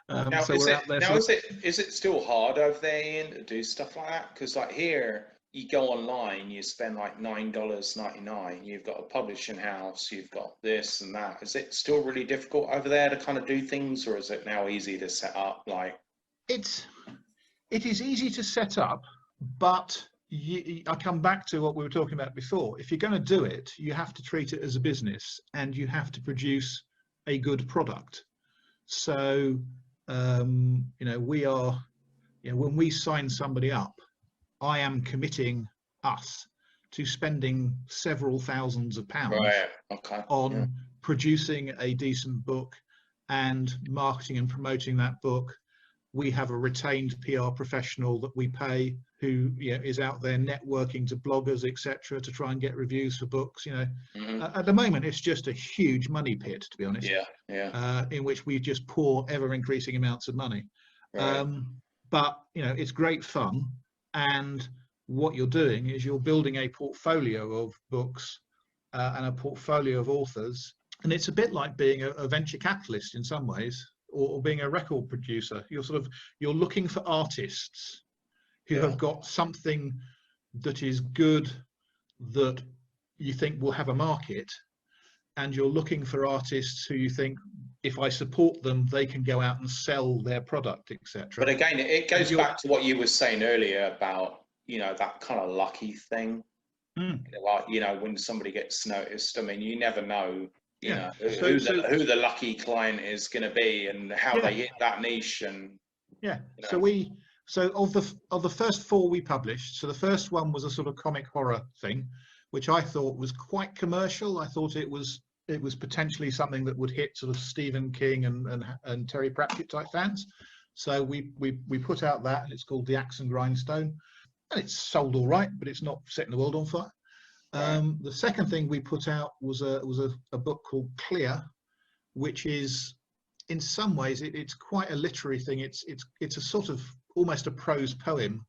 So we're out there. Now, is it still hard over there, Ian, to do stuff like that? Because like here, you go online, you spend like $9.99. You've got a publishing house, you've got this and that. Is it still really difficult over there to kind of do things, or is it now easy to set up? Like, it is easy to set up, but I come back to what we were talking about before. If you're going to do it, you have to treat it as a business, and you have to produce a good product. So we are, when we sign somebody up, I am committing us to spending several thousands of pounds on producing a decent book and marketing and promoting that book. We have a retained PR professional that we pay, who is out there networking to bloggers, etc., to try and get reviews for books. At the moment, it's just a huge money pit, to be honest. In which we just pour ever increasing amounts of money. Right. But it's great fun, and what you're doing is you're building a portfolio of books and a portfolio of authors, and it's a bit like being a venture capitalist in some ways, or being a record producer. You're looking for artists who have got something that is good, that you think will have a market, and you're looking for artists who you think, if I support them, they can go out and sell their product, etc. But again, it goes back to what you were saying earlier about that kind of lucky thing. Like when somebody gets noticed, I mean, you never know who the lucky client is going to be and how they hit that niche. And so of the first 4 we published, so the first one was a sort of comic horror thing, which I thought was quite commercial. I thought it was potentially something that would hit sort of Stephen King and Terry Pratchett type fans. So we put out that, and it's called The Axe and Grindstone, and it's sold all right, but it's not setting the world on fire. The second thing we put out was a book called Clear, which is, in some ways, it's quite a literary thing. It's a sort of almost a prose poem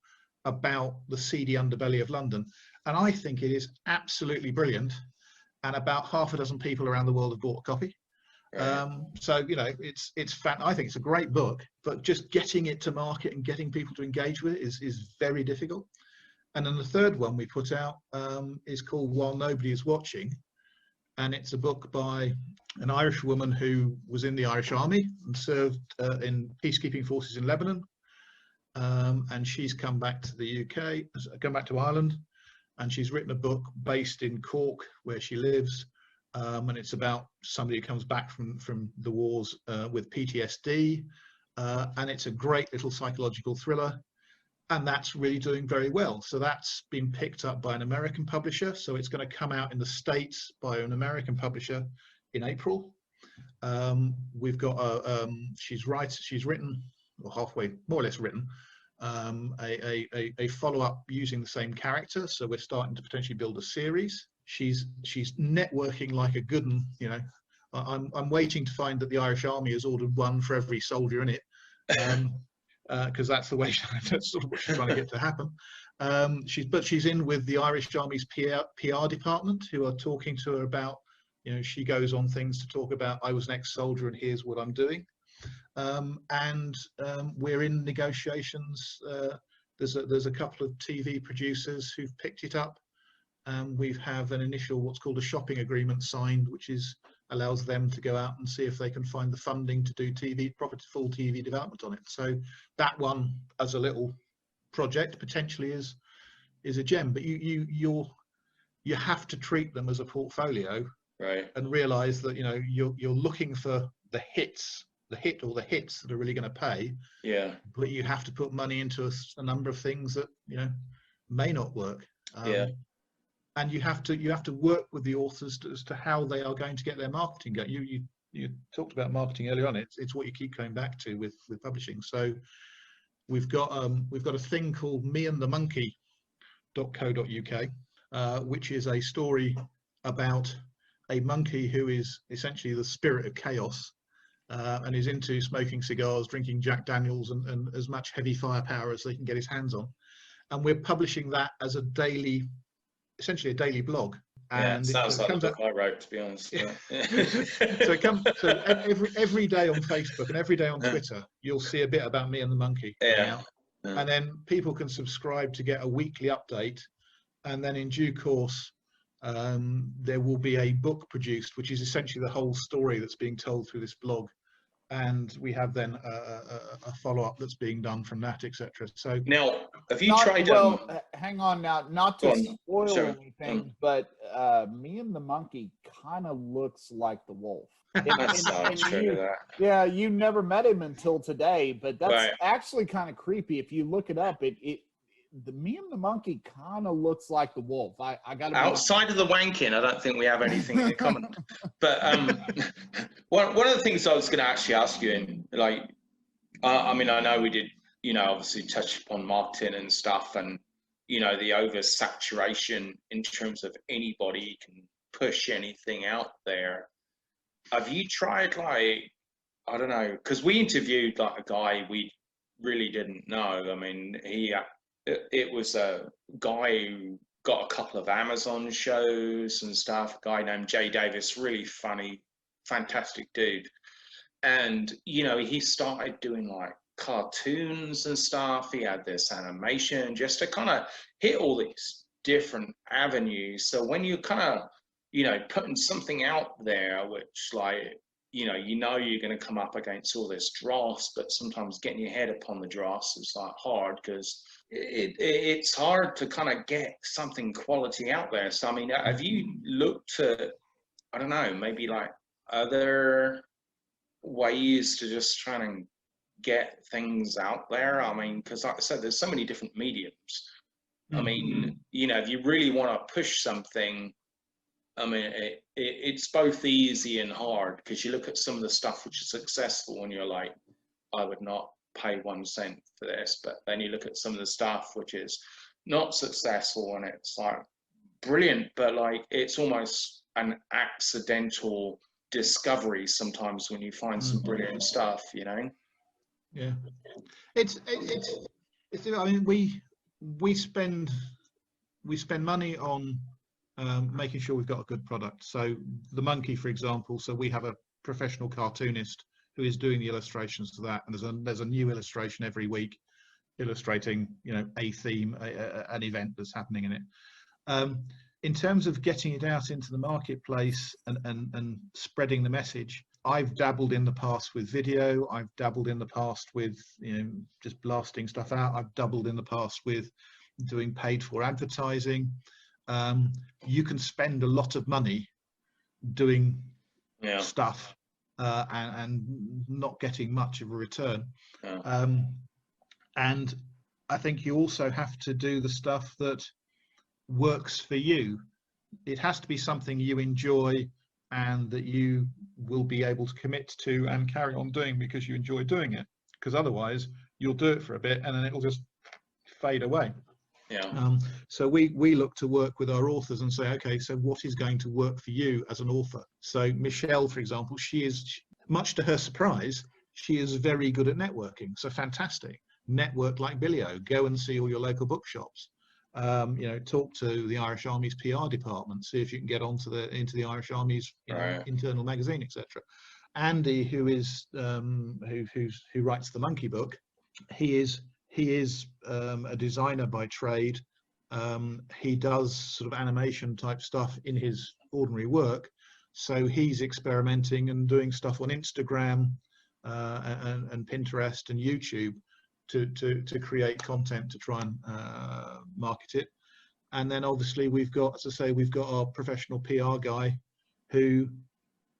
about the seedy underbelly of London, and I think it is absolutely brilliant. And about half a dozen people around the world have bought a copy. So I think it's a great book, but just getting it to market and getting people to engage with it is very difficult. And then the third one we put out is called While Nobody Is Watching, and it's a book by an Irish woman who was in the Irish Army and served in peacekeeping forces in Lebanon, and she's come back to the UK, come back to Ireland, and she's written a book based in Cork, where she lives, and it's about somebody who comes back from the wars with PTSD, and it's a great little psychological thriller. And that's really doing very well. So that's been picked up by an American publisher. So it's going to come out in the States by an American publisher in April. We've got she's written, or halfway, more or less written, a follow-up using the same character. So we're starting to potentially build a series. She's networking like a good one. I'm waiting to find that the Irish Army has ordered one for every soldier in it. Because that's the way that's sort of what she's trying to get to happen. She's in with the Irish Army's PR department, who are talking to her about, she goes on things to talk about, I was an ex-soldier and here's what I'm doing. And we're in negotiations. There's a couple of TV producers who've picked it up. We have an initial, what's called a shopping agreement signed, which allows them to go out and see if they can find the funding to do full TV development on it. So that one, as a little project, potentially is a gem. But you have to treat them as a portfolio, right? And realize that you're looking for the hits hit or the hits that are really going to pay. Yeah. But you have to put money into a number of things that, you know, may not work. Yeah. And you have to work with the authors as to how they are going to get their marketing going. You talked about marketing earlier on. It's what you keep coming back to with publishing. So we've got a thing called meandthemonkey.co.uk, which is a story about a monkey who is essentially the spirit of chaos, and is into smoking cigars, drinking Jack Daniels, and as much heavy firepower as they can get his hands on. And we're publishing that as essentially a daily blog. Yeah, And sounds like the comes book I wrote, to be honest. Yeah. Yeah. So every day on Facebook and every day on Twitter, you'll see a bit about me and the monkey coming out. And then people can subscribe to get a weekly update. And then in due course, there will be a book produced, which is essentially the whole story that's being told through this blog. And we have then a follow-up that's being done from that, etc. So now, have you tried? Hang on now, not to spoil anything, but me and the monkey kind of looks like the wolf. Yeah, you never met him until today, but that's actually kind of creepy. If you look it up, me and the monkey kind of looks like the wolf. I got to outside of the wanking, I don't think we have anything in common. But one of the things I was going to actually ask you, in like, I mean, I know we did, you know, obviously touch upon marketing and stuff, and you know, the oversaturation in terms of anybody can push anything out there. Have you tried, like, I don't know, because we interviewed like a guy we really didn't know. I mean, it was a guy who got a couple of Amazon shows and stuff, a guy named Jay Davis, really funny, fantastic dude. And, you know, he started doing like cartoons and stuff. He had this animation just to kind of hit all these different avenues. So when you kind of, you know, putting something out there, which like, you know you're going to come up against all this dross, but sometimes getting your head upon the dross is like hard, because it's hard to kind of get something quality out there. So I mean, have you looked at, I don't know, maybe like other ways to just try and get things out there? I mean, because like I said, there's so many different mediums. I mean, you know, if you really want to push something, I mean, it's both easy and hard, because you look at some of the stuff which is successful and you're like, I would not pay 1 cent for this. But then you look at some of the stuff which is not successful and it's like brilliant, but like it's almost an accidental discovery sometimes when you find some brilliant stuff, you know? Yeah. It's I mean, we spend money on making sure we've got a good product. So the monkey, for example, so we have a professional cartoonist who is doing the illustrations to that, and there's a new illustration every week illustrating, you know, a theme, an event that's happening in it. In terms of getting it out into the marketplace and spreading the message, I've dabbled in the past with video. I've dabbled in the past with, you know, just blasting stuff out. I've dabbled in the past with doing paid for advertising. You can spend a lot of money doing stuff and not getting much of a return. And I think you also have to do the stuff that works for you. It has to be something you enjoy and that you will be able to commit to and carry on doing because you enjoy doing it, because otherwise you'll do it for a bit and then it'll just fade away. So we look to work with our authors and say, okay, so what is going to work for you as an author? So Michelle, for example, she is, much to her surprise, she is very good at networking. So fantastic. Network like Billio. Go and see all your local bookshops. You know, talk to the Irish Army's PR department. See if you can get into the Irish Army's internal magazine, etc. Andy, who is who writes the Monkey book, he is a designer by trade. He does sort of animation type stuff in his ordinary work, so he's experimenting and doing stuff on Instagram and Pinterest and YouTube to create content to try and market it. And then obviously we've got, as I say, we've got our professional PR guy who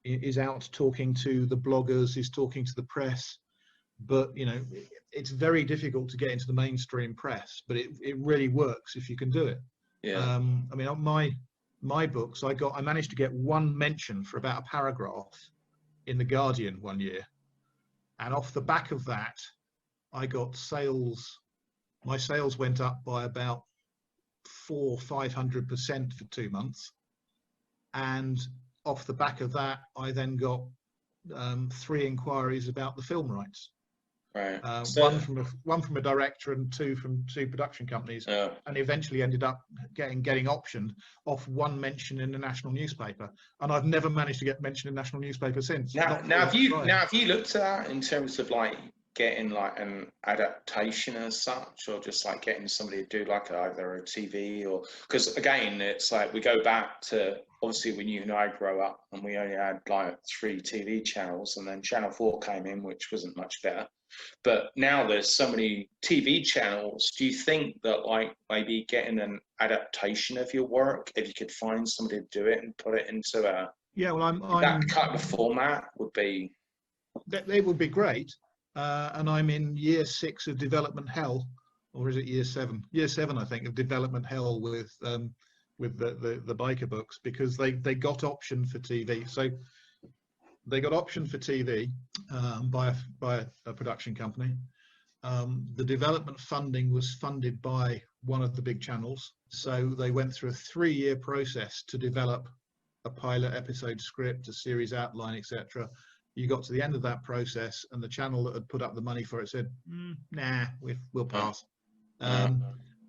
is out talking to the bloggers, is talking to the press, but you know, it's very difficult to get into the mainstream press, but it really works if you can do it. Yeah. I mean, on my books, I managed to get one mention for about a paragraph in the Guardian one year, and off the back of that, I got sales. My sales went up by about 400-500% for 2 months, and off the back of that, I then got 3 inquiries about the film rights. Right. One from a director and 2 from 2 production companies, and eventually ended up getting optioned off 1 mention in the national newspaper. And I've never managed to get mentioned in national newspaper since. Now have you looked at that in terms of like getting like an adaptation as such, or just like getting somebody to do like either a TV, or because again it's like we go back to obviously when you and I grow up and we only had like 3 TV channels, and then Channel 4 came in, which wasn't much better. But now there's so many TV channels. Do you think that like maybe getting an adaptation of your work, if you could find somebody to do it and put it into a that kind of format would be? It would be great. And I'm in year 6 of development hell, or is it year 7? Year 7, I think, of development hell with the biker books, because they got option for TV. So they got option for TV by a production company. The development funding was funded by one of the big channels. So they went through a 3-year process to develop a pilot episode script, a series outline, etc. You got to the end of that process, and the channel that had put up the money for it said, nah, we'll pass.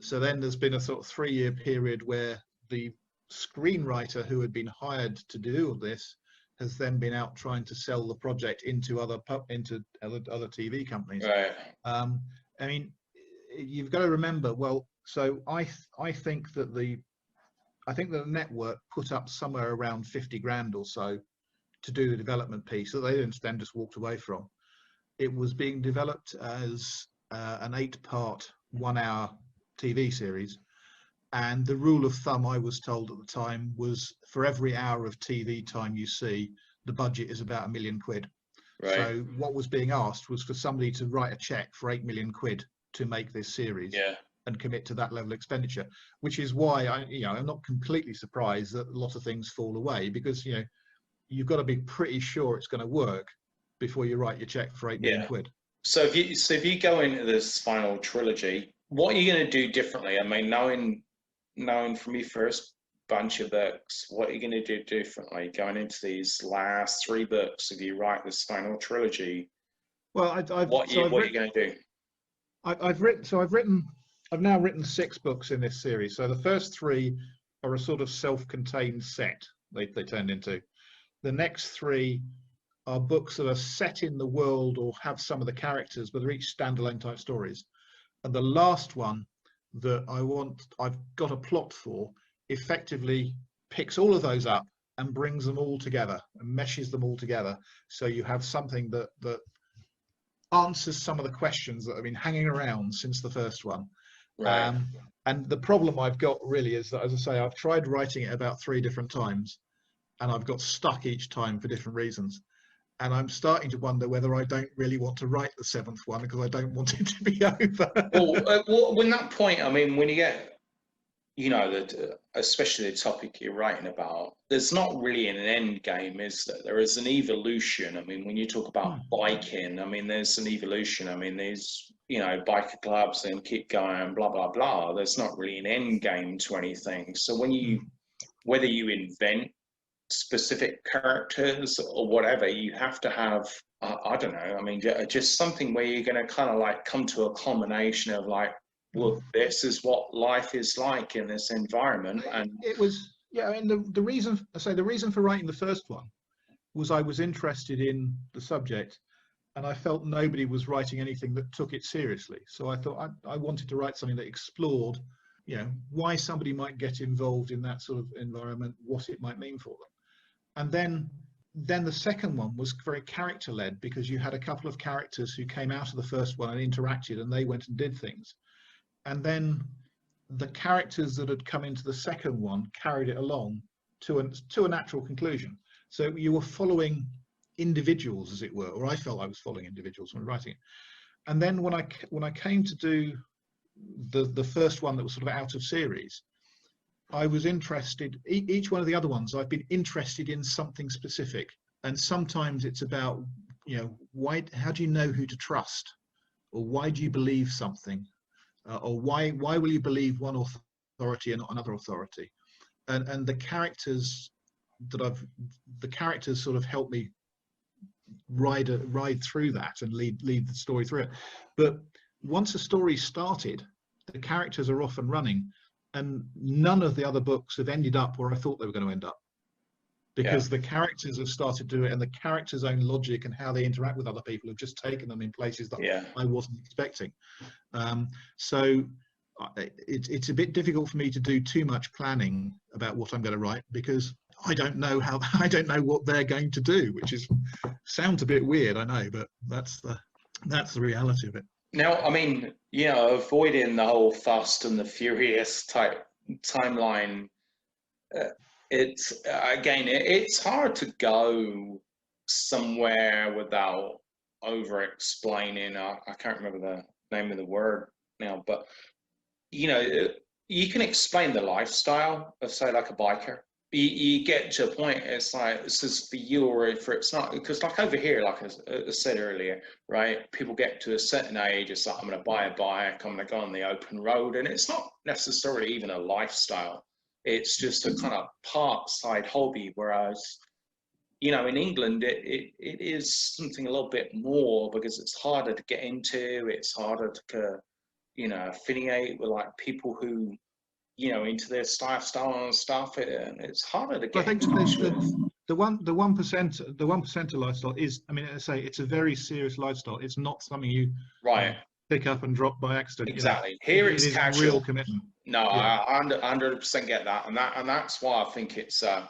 So then there's been a sort of 3-year period where the screenwriter who had been hired to do all this has then been out trying to sell the project into other TV companies. Right. I mean, you've got to remember. Well, so I think that the network put up somewhere around 50 grand or so to do the development piece that they then just walked away from. It was being developed as an 8-part 1-hour TV series. And the rule of thumb, I was told at the time, was for every hour of TV time you see, the budget is about £1 million. Right. So what was being asked was for somebody to write a check for £8 million to make this series. Yeah. And commit to that level of expenditure, which is why I'm not completely surprised that a lot of things fall away, because you've got to be pretty sure it's going to work before you write your check for £8 million. So if you go into this final trilogy, what are you going to do differently? I mean, knowing from your first bunch of books, what are you going to do differently going into these last 3 books if you write this final trilogy? Well, what are you going to do? I've now written 6 books in this series. So the first 3 are a sort of self-contained set they turned into. The next 3 are books that are set in the world or have some of the characters, but they're each standalone type stories. And the last one that I've got a plot for, effectively picks all of those up and brings them all together and meshes them all together. So you have something that answers some of the questions that have been hanging around since the first one. Right. And the problem I've got really is that, as I say, I've tried writing it about 3 different times, and I've got stuck each time for different reasons. And I'm starting to wonder whether I don't really want to write the 7th one, because I don't want it to be over. Well, when that point, I mean, when you get, especially the topic you're writing about, there's not really an end game, is there? There is an evolution. I mean, when you talk about biking, I mean, there's an evolution. I mean, there's, biker clubs and keep going, blah, blah, blah. There's not really an end game to anything. So whether you invent specific characters or whatever, you have to have, I don't know, I mean, just something where you're going to kind of like come to a combination of like, well, this is what life is like in this environment. And it was, I mean, the reason for writing the first one was I was interested in the subject, and I felt nobody was writing anything that took it seriously. So I thought I wanted to write something that explored, why somebody might get involved in that sort of environment, what it might mean for them. And then the second one was very character-led, because you had a couple of characters who came out of the first one and interacted, and they went and did things. And then the characters that had come into the second one carried it along to a natural conclusion. So you were following individuals, as it were, or I felt I was following individuals when writing it. And then when I came to do the first one that was sort of out of series, I was interested, each one of the other ones, I've been interested in something specific. And sometimes it's about, you know, how do you know who to trust? Or why do you believe something? Or why will you believe one authority and not another authority? And the characters sort of help me ride through that and lead the story through it. But once a story started, the characters are off and running, and none of the other books have ended up where I thought they were going to end up, because the characters have started to do it, and the characters' own logic and how they interact with other people have just taken them in places that I wasn't expecting. So it's a bit difficult for me to do too much planning about what I'm going to write, because I don't know what they're going to do, which sounds a bit weird, I know, but that's the reality of it. Now, I mean, you know, avoiding the whole Fast and the Furious type timeline, it's hard to go somewhere without over explaining. I can't remember the name of the word now, but you know, you can explain the lifestyle of, say, like a biker. You get to a point, it's like, this is for you or for it's not, because like over here, like I said earlier, right, people get to a certain age, it's like, I'm going to buy a bike, I'm going to go on the open road, and it's not necessarily even a lifestyle, it's just a kind of part-side hobby. Whereas, you know, in England, it is something a little bit more, because it's harder to get into, it's harder to, you know, affiliate with like people who, you know, into their lifestyle and stuff, and it's harder to get. I think the 1% lifestyle is, I mean, I say it's a very serious lifestyle. It's not something you pick up and drop by accident. Exactly. You know, Here it's casual. Real commitment. No, I 100% get that, and that's why I think it's. I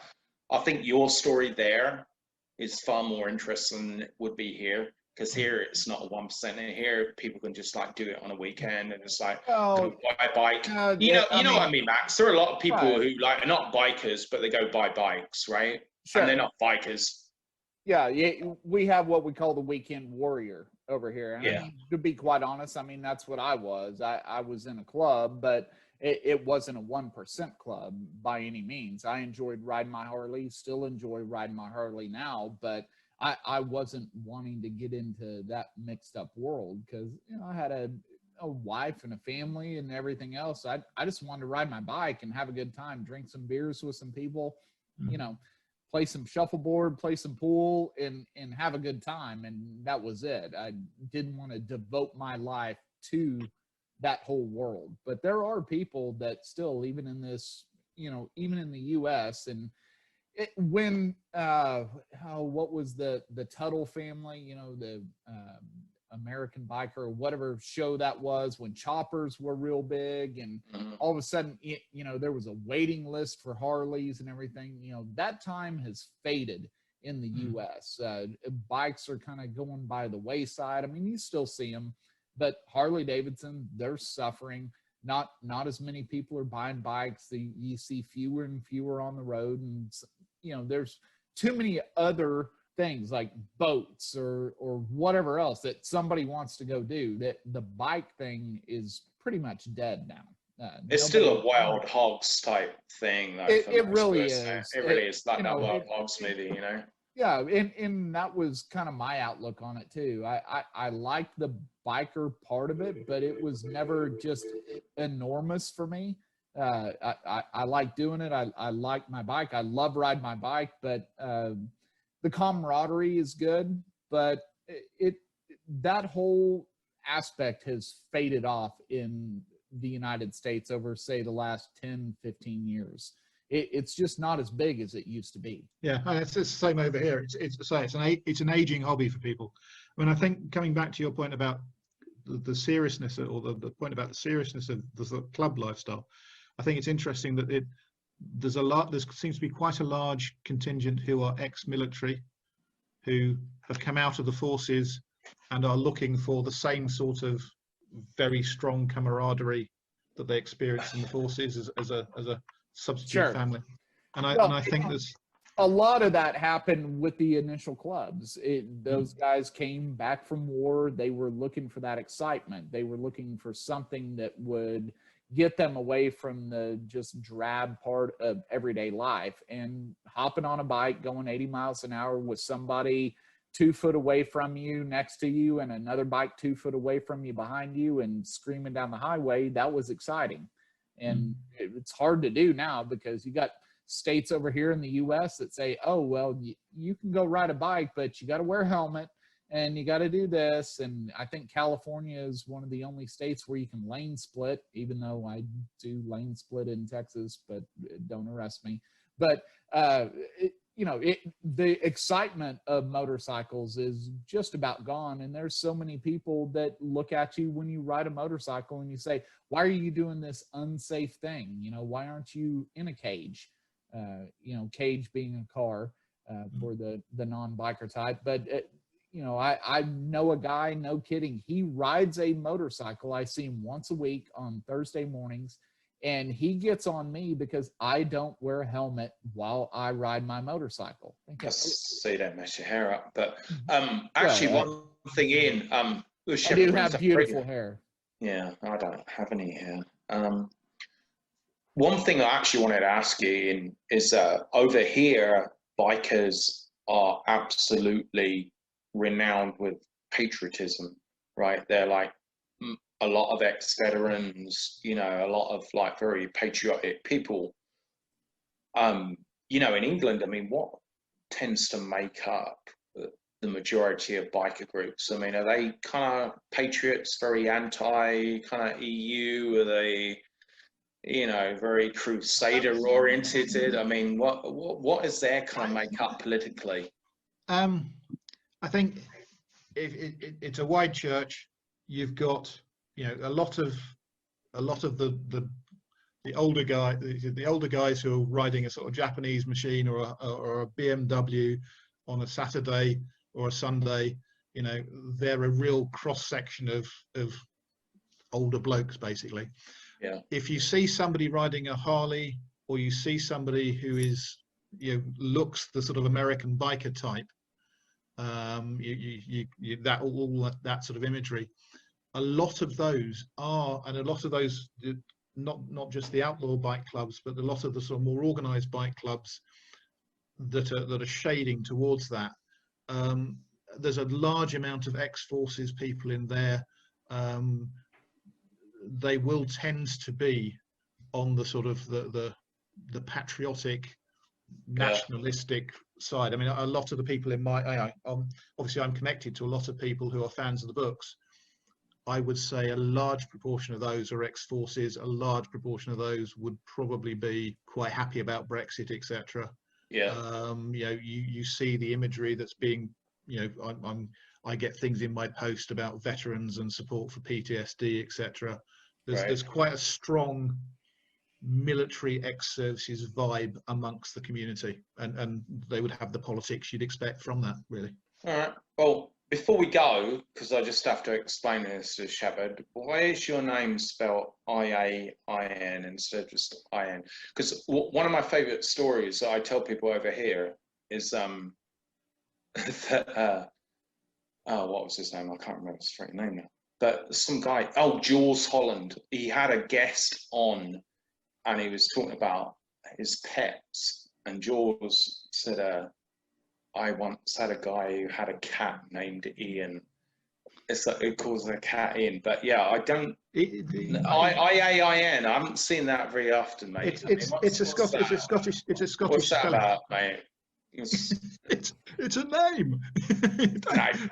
think your story there is far more interesting than it would be here. Because here it's not a 1%, and here people can just like do it on a weekend, and it's like go buy a bike. You know what I mean, Max? There are a lot of people who like are not bikers, but they go buy bikes, right? Sure. And they're not bikers. Yeah, we have what we call the weekend warrior over here. And I mean, to be quite honest, I mean, that's what I was. I was in a club, but it wasn't a 1% club by any means. I enjoyed riding my Harley, still enjoy riding my Harley now, but I wasn't wanting to get into that mixed up world, because, you know, I had a wife and a family and everything else. I just wanted to ride my bike and have a good time, drink some beers with some people, you know, play some shuffleboard, play some pool, and have a good time. And that was it. I didn't want to devote my life to that whole world. But there are people that still, even in this, you know, even in the US, and when what was the Tuttle family, you know, the American Biker or whatever show that was, when choppers were real big, and all of a sudden, you know, there was a waiting list for Harleys and everything. You know, that time has faded in the US. Bikes are kind of going by the wayside. I mean, you still see them, but Harley Davidson, they're suffering. Not as many people are buying bikes. You see fewer and fewer on the road, and you know, there's too many other things like boats or whatever else that somebody wants to go do. That the bike thing is pretty much dead now. It's still a wild hogs type thing. Though, it really is. It really is like that wild hogs movie, you know. Yeah, and that was kind of my outlook on it too. I liked the biker part of it, but it was never just enormous for me. I like doing it. I like my bike. I love riding my bike, but the camaraderie is good, but that whole aspect has faded off in the United States over, say, the last 10, 15 years. It's just not as big as it used to be. Yeah, it's the same over here. It's an aging hobby for people. I mean, I think coming back to your point about the seriousness, or the point about the seriousness of the club lifestyle, I think it's interesting that there seems to be quite a large contingent who are ex-military, who have come out of the forces and are looking for the same sort of very strong camaraderie that they experienced in the forces as a substitute family. And I think a lot of that happened with the initial clubs. Those guys came back from war. They were looking for that excitement. They were looking for something that would get them away from the just drab part of everyday life, and hopping on a bike, going 80 miles an hour with somebody 2 foot away from you, next to you, and another bike 2 foot away from you, behind you, and screaming down the highway. That was exciting. And it's hard to do now because you got states over here in the US that say, oh, well, you can go ride a bike, but you got to wear a helmet and you got to do this. And I think California is one of the only states where you can lane split, even though I do lane split in Texas, but don't arrest me. But, the excitement of motorcycles is just about gone. And there's so many people that look at you when you ride a motorcycle and you say, why are you doing this unsafe thing? Why aren't you in a cage? Cage being a car for the non-biker type. But, I know a guy, no kidding, he rides a motorcycle. I see him once a week on Thursday mornings, and he gets on me because I don't wear a helmet while I ride my motorcycle. So you don't mess your hair up. But actually, one thing, Ian, I do have beautiful hair. Yeah, I don't have any hair. One thing I actually wanted to ask you, Ian, is over here, bikers are absolutely renowned with patriotism, right? They're like a lot of ex-veterans, a lot of like very patriotic people. In England, I mean, what tends to make up the majority of biker groups? I mean, are they kind of patriots, very anti kind of EU? Are they, very crusader oriented? I mean, what is their kind of makeup politically? I think it's a wide church. You've got a lot of the older guys who are riding a sort of Japanese machine or a BMW on a Saturday or a Sunday. They're a real cross section of older blokes, basically. Yeah. If you see somebody riding a Harley, or you see somebody who is looks the sort of American biker type, that all that sort of imagery, a lot of those not just the outlaw bike clubs, but a lot of the sort of more organized bike clubs that are shading towards that. There's a large amount of ex-forces people in there. They will tend to be on the sort of the patriotic, nationalistic side. I mean, a lot of the people in obviously I'm connected to a lot of people who are fans of the books. I would say a large proportion of those are ex-forces. A large proportion of those would probably be quite happy about Brexit, etc. Yeah. You see the imagery that's being, I get things in my post about veterans and support for PTSD, etc. There's quite a strong military ex-services vibe amongst the community, and they would have the politics you'd expect from that, really. All right. Well, before we go, because I just have to explain this to Shepard, why is your name spelled I-A-I-N instead of just I-N? Because one of my favourite stories that I tell people over here is that what was his name? I can't remember his freaking name now. But some guy, Jules Holland, he had a guest on, and he was talking about his pets, and Jules said, I once had a guy who had a cat named Ian. It's like it calls a cat Ian, but yeah, I don't. I-A-I-N. I haven't seen that very often, mate. It's a Scottish. What's that about, mate? It's a name.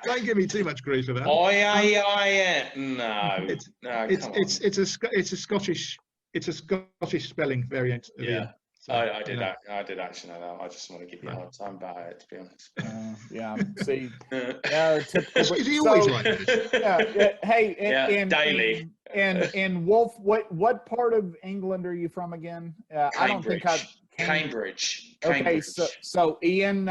Don't give me too much grief for that. I-A-I-N. No, it's a Scottish spelling variant. Yeah. So, I did actually know that. I just want to give you a hard time about it, to be honest. Yeah. See, typical. Is he always like this? Hey, daily. And Wolf, what part of England are you from again? I don't think Cambridge. Okay, so Ian,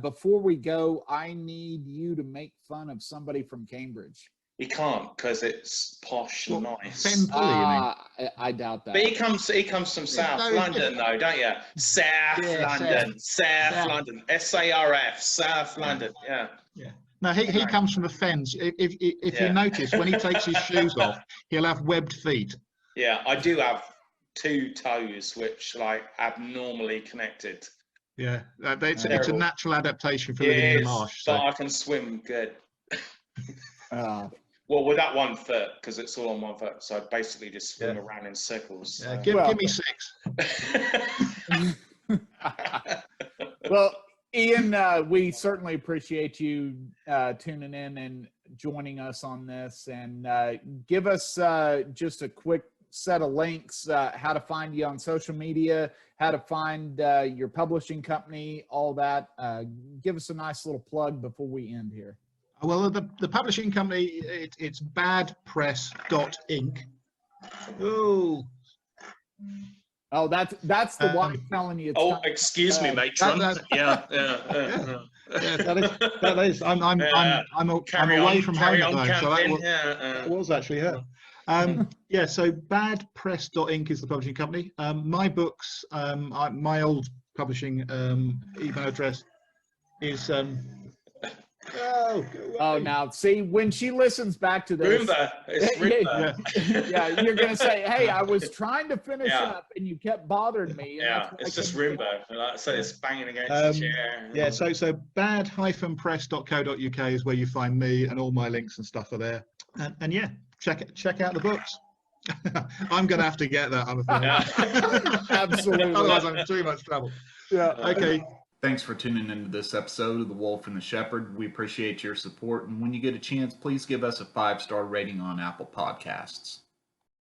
before we go, I need you to make fun of somebody from Cambridge. He can't because it's posh and What, nice. Fen Pulley, you mean? I doubt that. But he comes from South no, London, though, don't you? South Yeah, London, South South. London, SARF, South London. Yeah. Yeah. No, he comes from the fens. If you Yeah. notice, when he takes his shoes off, he'll have webbed feet. Yeah, I do have 2 toes which like abnormally connected. Yeah, it's a Terrible. natural adaptation for living in the marsh. But So. I can swim good. Uh, Well, with that 1 foot, because it's all on 1 foot, so I basically just swim Yeah. around in circles. Yeah, So. give me 6. well, Ian, we certainly appreciate you tuning in and joining us on this, and give us just a quick set of links, how to find you on social media, how to find your publishing company, all that. Give us a nice little plug before we end here. Well, the publishing company, it's badpress.inc. Oh. Oh, that's the wife telling you. It's Oh, time. excuse me, matron. Yeah. That is. I'm away from home at the moment, so that was actually her. Yeah, so badpress.inc is the publishing company. My books, my old publishing email address is Now see, when she listens back to this, Roomba. It's Roomba. yeah, you're gonna say, "Hey, I was trying to finish up, and you kept bothering me." And Yeah, it's just Roomba. So it's banging against the chair. Yeah, so bad-press.co.uk is where you find me, and all my links and stuff are there. And yeah, check out the books. I'm gonna have to get that, I'm afraid. Yeah. Absolutely. Otherwise, I'm in too much trouble. Yeah. Okay. Thanks for tuning into this episode of The Wolf and the Shepherd. We appreciate your support, and when you get a chance, please give us a 5-star rating on Apple Podcasts.